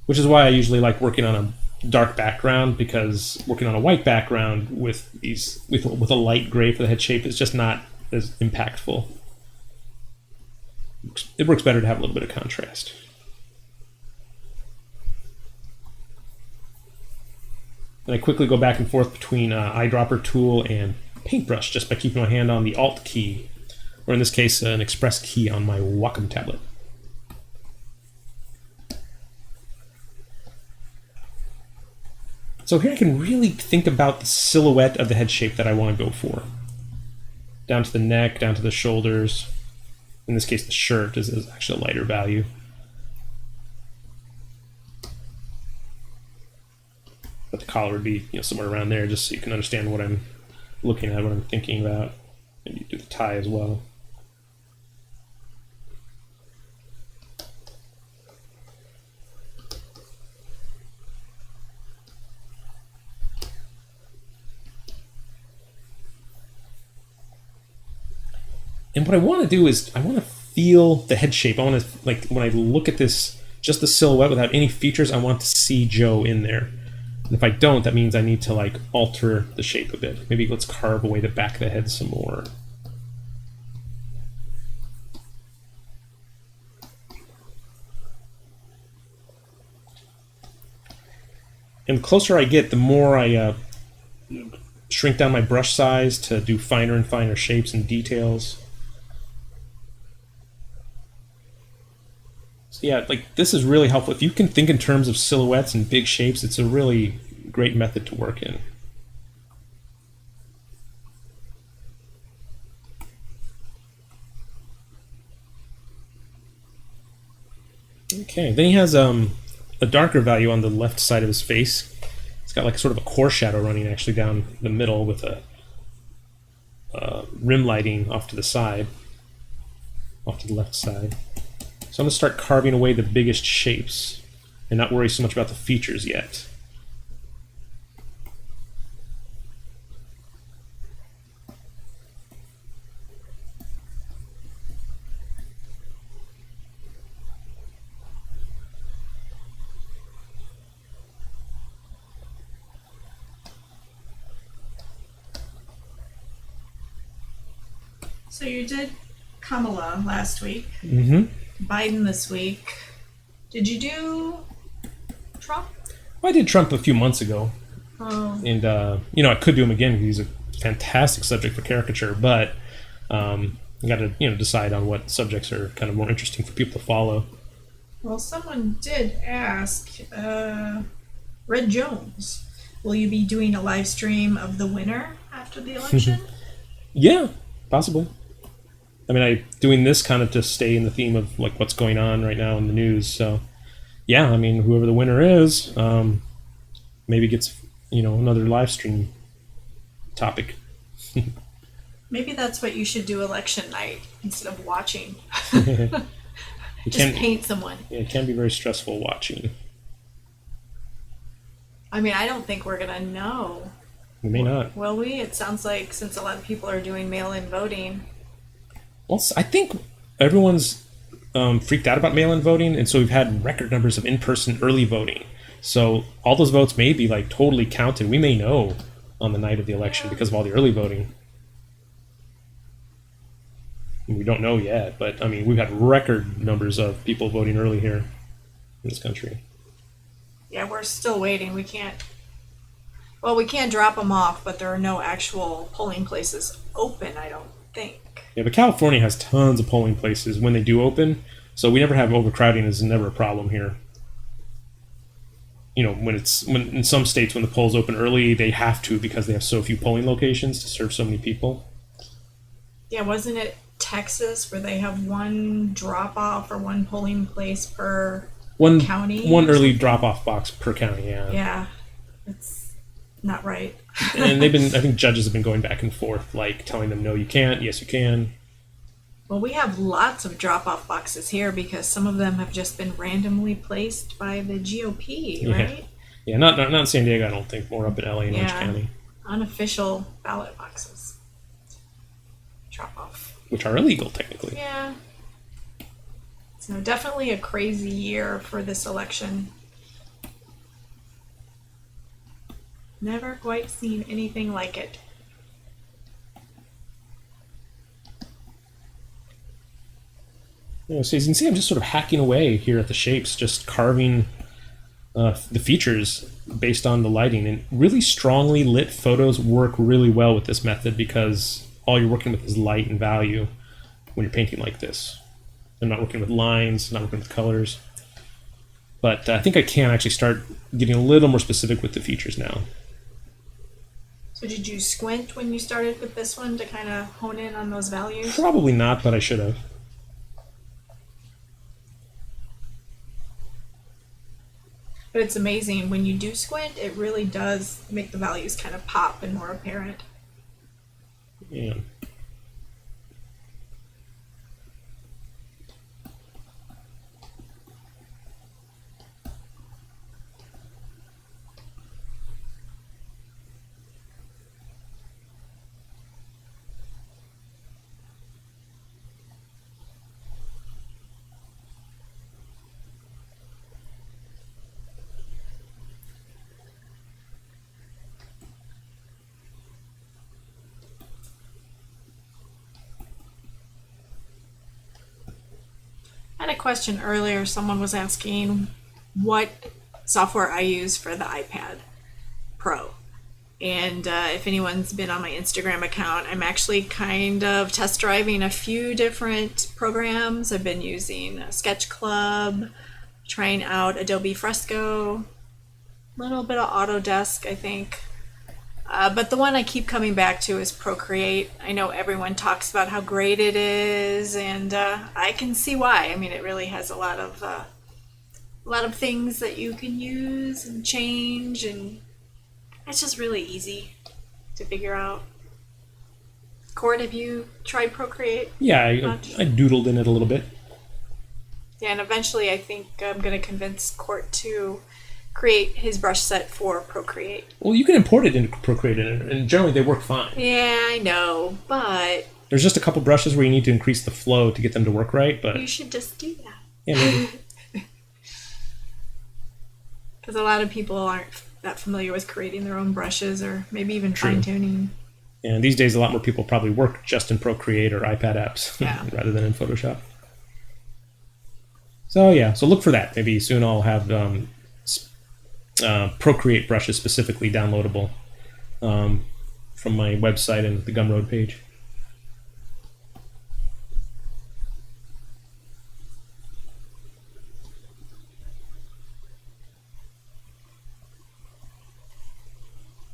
Which is why I usually like working on a dark background, because working on a white background with a light gray for the head shape is just not as impactful. It works better to have a little bit of contrast. And I quickly go back and forth between eyedropper tool and paintbrush just by keeping my hand on the Alt key, or in this case, an Express key on my Wacom tablet. So here I can really think about the silhouette of the head shape that I want to go for. Down to the neck, down to the shoulders. In this case, the shirt is actually a lighter value. But the collar would be, somewhere around there, just so you can understand what I'm looking at, what I'm thinking about. Maybe do the tie as well. And what I want to do is I want to feel the head shape. I want to, like, when I look at this, just the silhouette without any features, I want to see Joe in there. And if I don't, that means I need to, like, alter the shape a bit. Maybe let's carve away the back of the head some more. And the closer I get, the more I shrink down my brush size to do finer and finer shapes and details. So yeah, like, this is really helpful. If you can think in terms of silhouettes and big shapes, it's a really great method to work in. Okay, then he has a darker value on the left side of his face. It's got like sort of a core shadow running actually down the middle with a rim lighting off to the side, off to the left side. So I'm going to start carving away the biggest shapes and not worry so much about the features yet. So you did Kamala last week. Mm-hmm. Biden this week. Did you do Trump? Well, I did Trump a few months ago. Oh. And, I could do him again because he's a fantastic subject for caricature, but I got to, decide on what subjects are kind of more interesting for people to follow. Well, someone did ask, Red Jones, will you be doing a live stream of the winner after the election? Yeah, possibly. I mean, I'm doing this kind of to stay in the theme of like what's going on right now in the news. So, yeah, I mean, whoever the winner is, maybe gets another live stream topic. Maybe that's what you should do election night instead of watching. Just paint someone. Yeah, it can be very stressful watching. I mean, I don't think we're gonna know. We may not. Will we? It sounds like since a lot of people are doing mail-in voting. Well, I think everyone's freaked out about mail-in voting, and so we've had record numbers of in-person early voting. So all those votes may be like totally counted. We may know on the night of the election because of all the early voting. We don't know yet, but I mean, we've had record numbers of people voting early here in this country. Yeah, we're still waiting. We can't drop them off, but there are no actual polling places open, I don't think. Yeah, but California has tons of polling places when they do open, so we never have overcrowding. Is never a problem here. When in some states when the polls open early, they have to because they have so few polling locations to serve so many people. Yeah, wasn't it Texas where they have one drop off or one polling place per county? One early drop off box per county, yeah. Yeah. It's not right. And I think judges have been going back and forth, like telling them, no, you can't, yes, you can. Well, we have lots of drop-off boxes here because some of them have just been randomly placed by the GOP, right? Yeah, not in San Diego, I don't think. More up in LA and Orange County. Unofficial ballot boxes. drop off. which are illegal technically. Yeah. So definitely a crazy year for this election. Never quite seen anything like it. So you can see I'm just sort of hacking away here at the shapes, just carving the features based on the lighting. And really strongly lit photos work really well with this method because all you're working with is light and value when you're painting like this. I'm not working with lines, not working with colors. But I think I can actually start getting a little more specific with the features now. So did you squint when you started with this one to kind of hone in on those values? Probably not, but I should have. But it's amazing when you do squint, it really does make the values kind of pop and more apparent. Yeah. I had a question earlier. Someone was asking what software I use for the iPad Pro. And if anyone's been on my Instagram account, I'm actually kind of test driving a few different programs. I've been using Sketch Club, trying out Adobe Fresco, a little bit of Autodesk, I think. But the one I keep coming back to is Procreate. I know everyone talks about how great it is, and I can see why. I mean, it really has a lot of things that you can use and change, and it's just really easy to figure out. Court, have you tried Procreate? Yeah, I doodled in it a little bit. Yeah, and eventually I think I'm going to convince Court to create his brush set for Procreate. Well, you can import it into Procreate, and generally they work fine. Yeah, I know, but There's just a couple brushes where you need to increase the flow to get them to work right, but you should just do that. yeah, maybe. Because a lot of people aren't that familiar with creating their own brushes or maybe even True. fine-tuning. And these days, a lot more people probably work just in Procreate or iPad apps Yeah. rather than in Photoshop. So yeah, so look for that. Maybe soon I'll have Procreate brushes specifically downloadable from my website and the Gumroad page.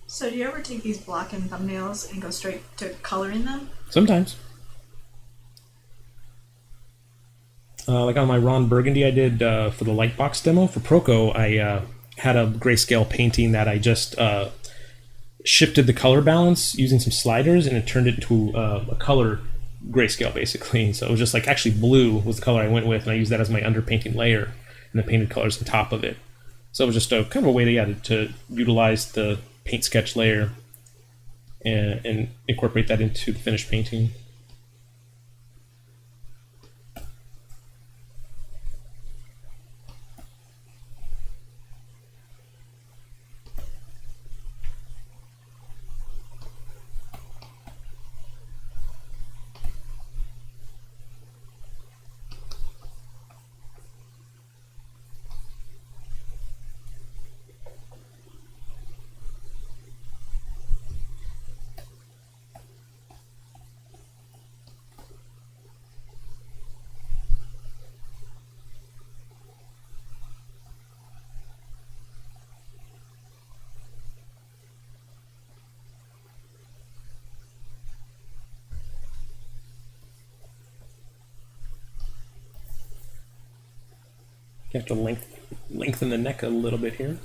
So do you ever take these block and thumbnails and go straight to coloring them? Sometimes. Like on my Ron Burgundy I did for the Lightbox demo for Proco, I had a grayscale painting that I just shifted the color balance using some sliders, and it turned it into a color grayscale basically. So it was just like actually blue was the color I went with, and I used that as my underpainting layer and the painted colors on top of it. So it was just a kind of a way to utilize the paint sketch layer and incorporate that into the finished painting. You have to lengthen the neck a little bit here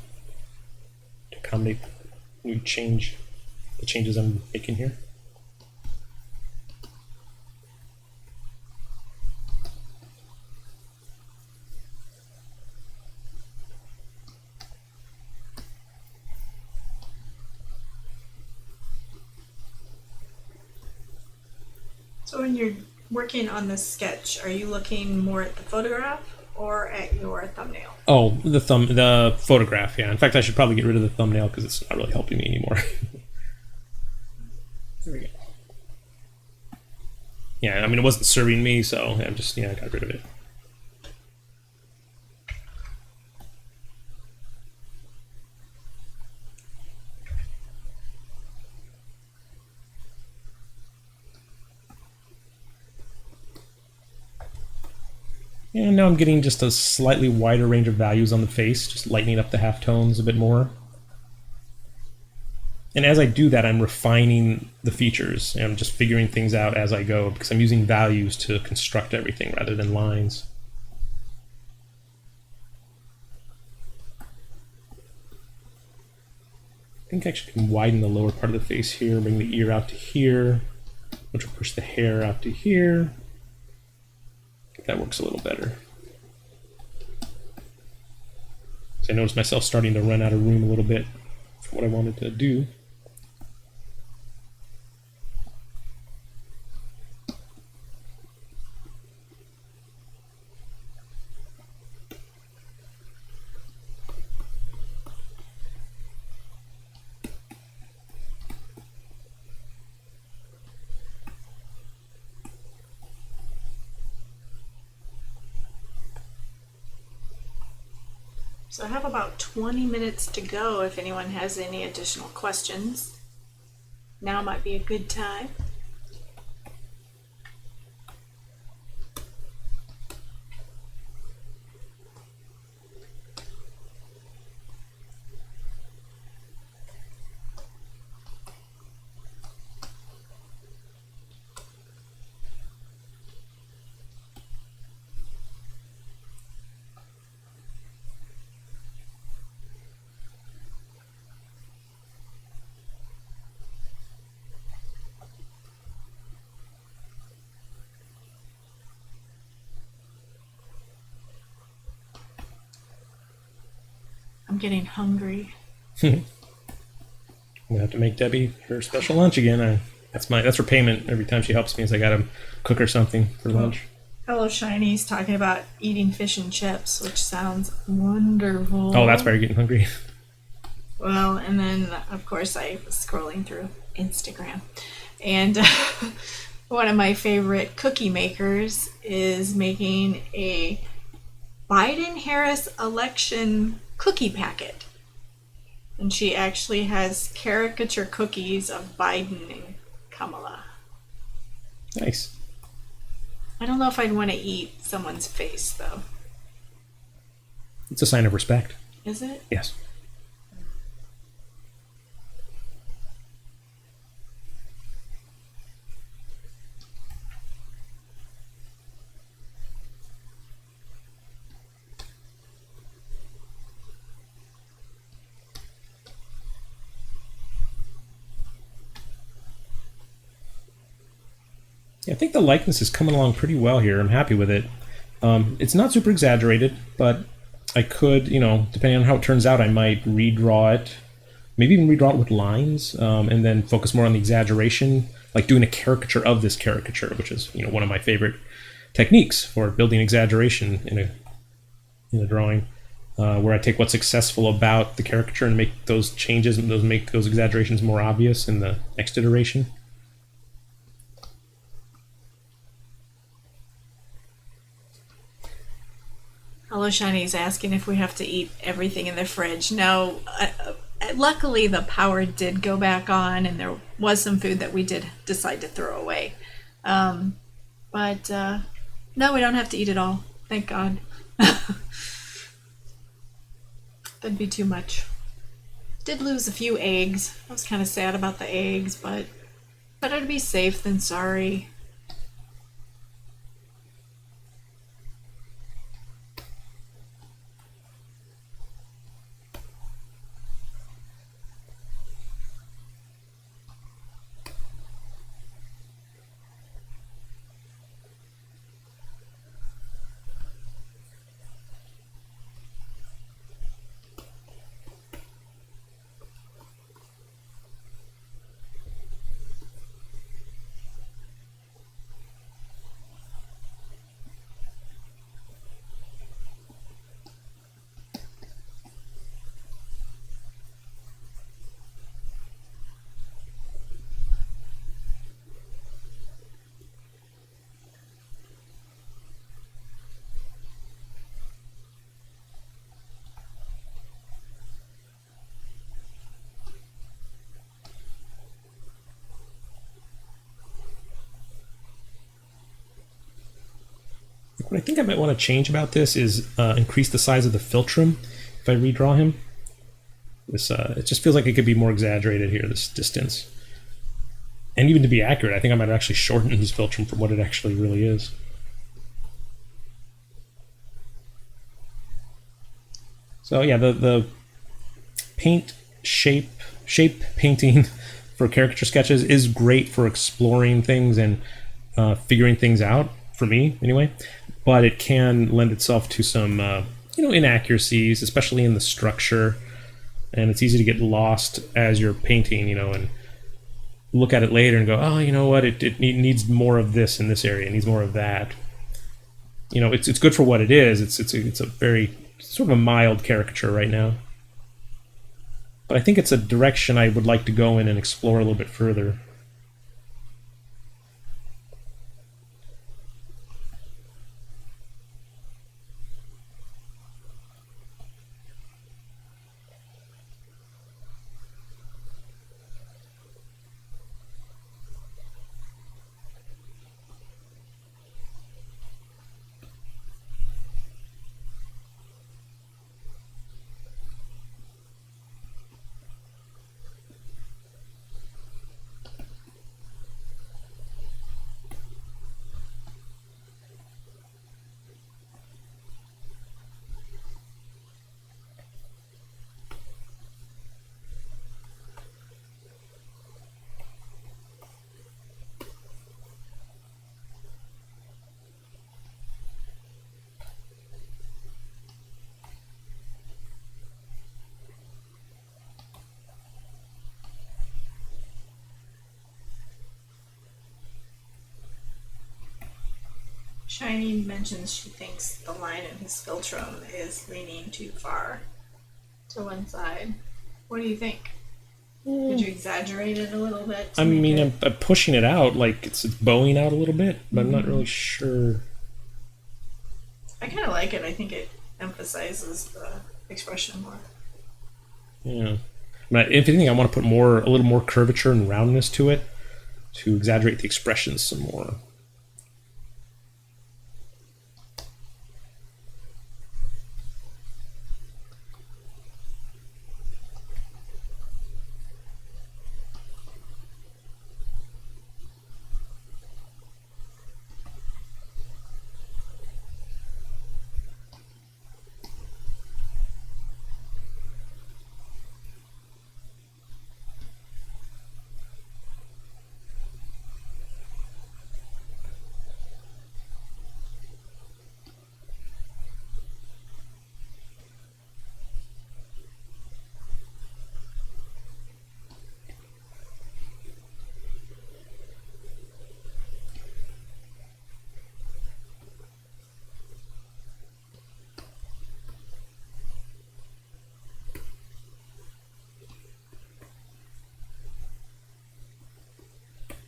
to accommodate the changes I'm making here. So when you're working on this sketch, are you looking more at the photograph or at your thumbnail? Oh, the photograph, yeah. In fact, I should probably get rid of the thumbnail because it's not really helping me anymore. There we go. Yeah, I mean, it wasn't serving me, so I got rid of it. And now I'm getting just a slightly wider range of values on the face, just lightening up the halftones a bit more. And as I do that, I'm refining the features, and I'm just figuring things out as I go, because I'm using values to construct everything rather than lines. I think I can widen the lower part of the face here, bring the ear out to here, which will push the hair out to here. That works a little better. So I noticed myself starting to run out of room a little bit for what I wanted to do. So I have about 20 minutes to go if anyone has any additional questions. Now might be a good time. I'm getting hungry. I'm gonna have to make Debbie her special lunch again. That's her payment every time she helps me. Is I gotta cook her something for lunch. Hello, Shiny's talking about eating fish and chips, which sounds wonderful. Oh, that's why you're getting hungry. Well, and then of course I was scrolling through Instagram, and one of my favorite cookie makers is making a Biden-Harris election cookie packet. And she actually has caricature cookies of Biden and Kamala. Nice. I don't know if I'd want to eat someone's face, though. It's a sign of respect. Is it? Yes. I think the likeness is coming along pretty well here. I'm happy with it. It's not super exaggerated, but I could, depending on how it turns out, I might redraw it, maybe even redraw it with lines, and then focus more on the exaggeration, like doing a caricature of this caricature, which is, one of my favorite techniques for building exaggeration in a drawing, where I take what's successful about the caricature and make those changes and make those exaggerations more obvious in the next iteration. Hello, Shiny's asking if we have to eat everything in the fridge. No, luckily the power did go back on, and there was some food that we did decide to throw away. But no, we don't have to eat it all. Thank God. That'd be too much. Did lose a few eggs. I was kind of sad about the eggs, but better to be safe than sorry. What I think I might want to change about this is increase the size of the philtrum if I redraw him. This it just feels like it could be more exaggerated here, this distance. And even to be accurate, I think I might actually shorten his philtrum from what it actually really is. So yeah, the paint shape painting for caricature sketches is great for exploring things and figuring things out, for me anyway, but it can lend itself to some inaccuracies, especially in the structure, and it's easy to get lost as you're painting, and look at it later and go, oh, you know what, it needs more of this in this area, it needs more of that. It's good for what it is. It's a very sort of a mild caricature right now, but I think it's a direction I would like to go in and explore a little bit further. Shiny mentions she thinks the line in his philtrum is leaning too far to one side. What do you think? Did you exaggerate it a little bit? I mean, I'm pushing it out, like it's bowing out a little bit, but I'm not really sure. I kind of like it. I think it emphasizes the expression more. Yeah. But if anything, I want to put a little more curvature and roundness to it to exaggerate the expressions some more.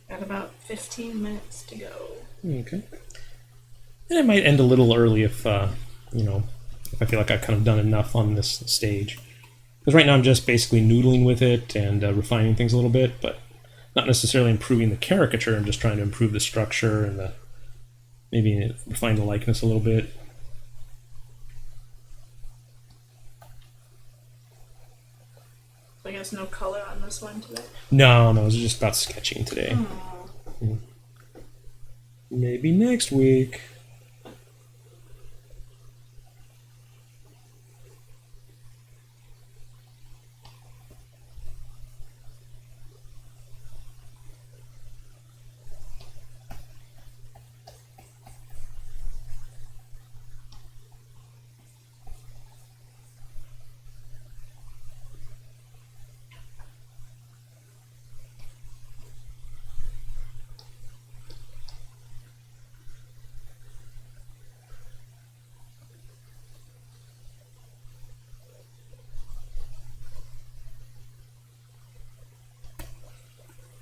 Got about 15 minutes to go. Okay. And it might end a little early if, if I feel like I've kind of done enough on this stage. Because right now I'm just basically noodling with it and refining things a little bit, but not necessarily improving the caricature. I'm just trying to improve the structure and maybe refine the likeness a little bit. I guess no color on this one today. No, it was just about sketching today. Maybe next week.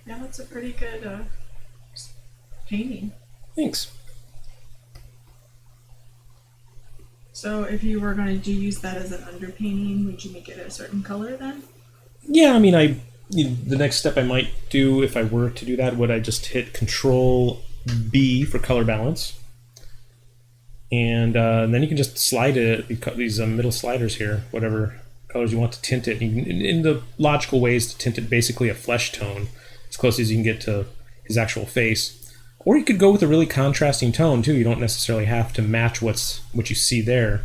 Yeah, that's a pretty good painting. Thanks. So if you were going to use that as an underpainting, would you make it a certain color then? Yeah, I mean, the next step I might do if I were to do that would I just hit Control B for color balance, And then you can just slide it, these middle sliders here, whatever colors you want to tint it. In the logical ways to tint it basically a flesh tone, as close as you can get to his actual face. Or you could go with a really contrasting tone too. You don't necessarily have to match what you see there.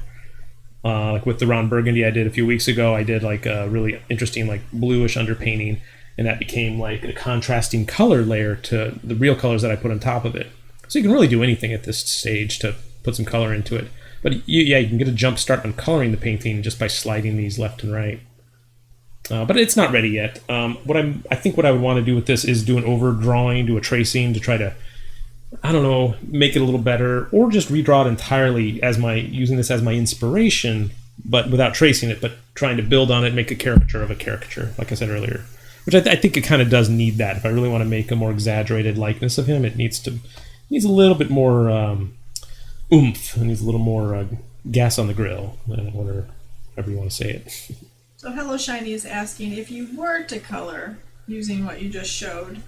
Like with the round burgundy I did a few weeks ago, I did like a really interesting like bluish underpainting, and that became like a contrasting color layer to the real colors that I put on top of it. So you can really do anything at this stage to put some color into it. But you can get a jump start on coloring the painting just by sliding these left and right. But it's not ready yet. I think what I would want to do with this is do an overdrawing, do a tracing to try to, I don't know, make it a little better, or just redraw it entirely as using this as my inspiration, but without tracing it, but trying to build on it, make a caricature of a caricature, like I said earlier. Which I think it kind of does need that. If I really want to make a more exaggerated likeness of him, it needs a little bit more oomph. It needs a little more gas on the grill, whatever you want to say it. So Hello Shiny is asking, if you were to color using what you just showed,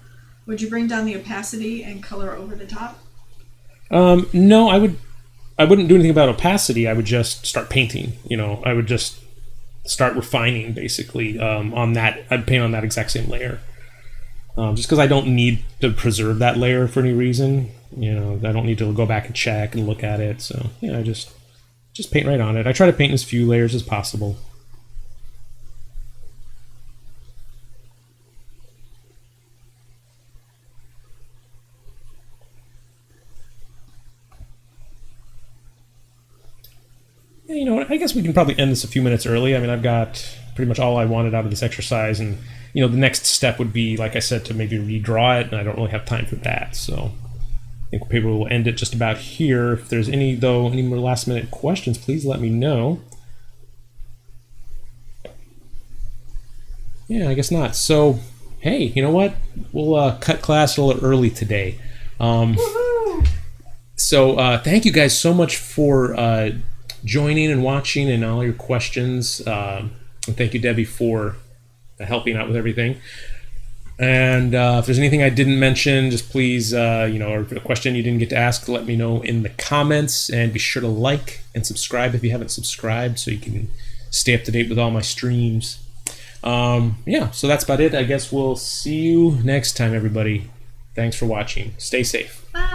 would you bring down the opacity and color over the top? No, I wouldn't do anything about opacity. I would just start painting. I would just start refining basically on that. I'd paint on that exact same layer. Just because I don't need to preserve that layer for any reason. I don't need to go back and check and look at it. So I just paint right on it. I try to paint as few layers as possible. I guess we can probably end this a few minutes early. I mean, I've got pretty much all I wanted out of this exercise, and the next step would be, like I said, to maybe redraw it, and I don't really have time for that. So I think people will end it just about here. If there's any more last minute questions, please let me know. Yeah, I guess not. So, hey, you know what? We'll cut class a little early today. So thank you guys so much for joining and watching and all your questions. And thank you, Debbie, for helping out with everything. And if there's anything I didn't mention, just please, or a question you didn't get to ask, let me know in the comments. And be sure to like and subscribe if you haven't subscribed, so you can stay up to date with all my streams. So that's about it. I guess we'll see you next time, everybody. Thanks for watching. Stay safe. Bye.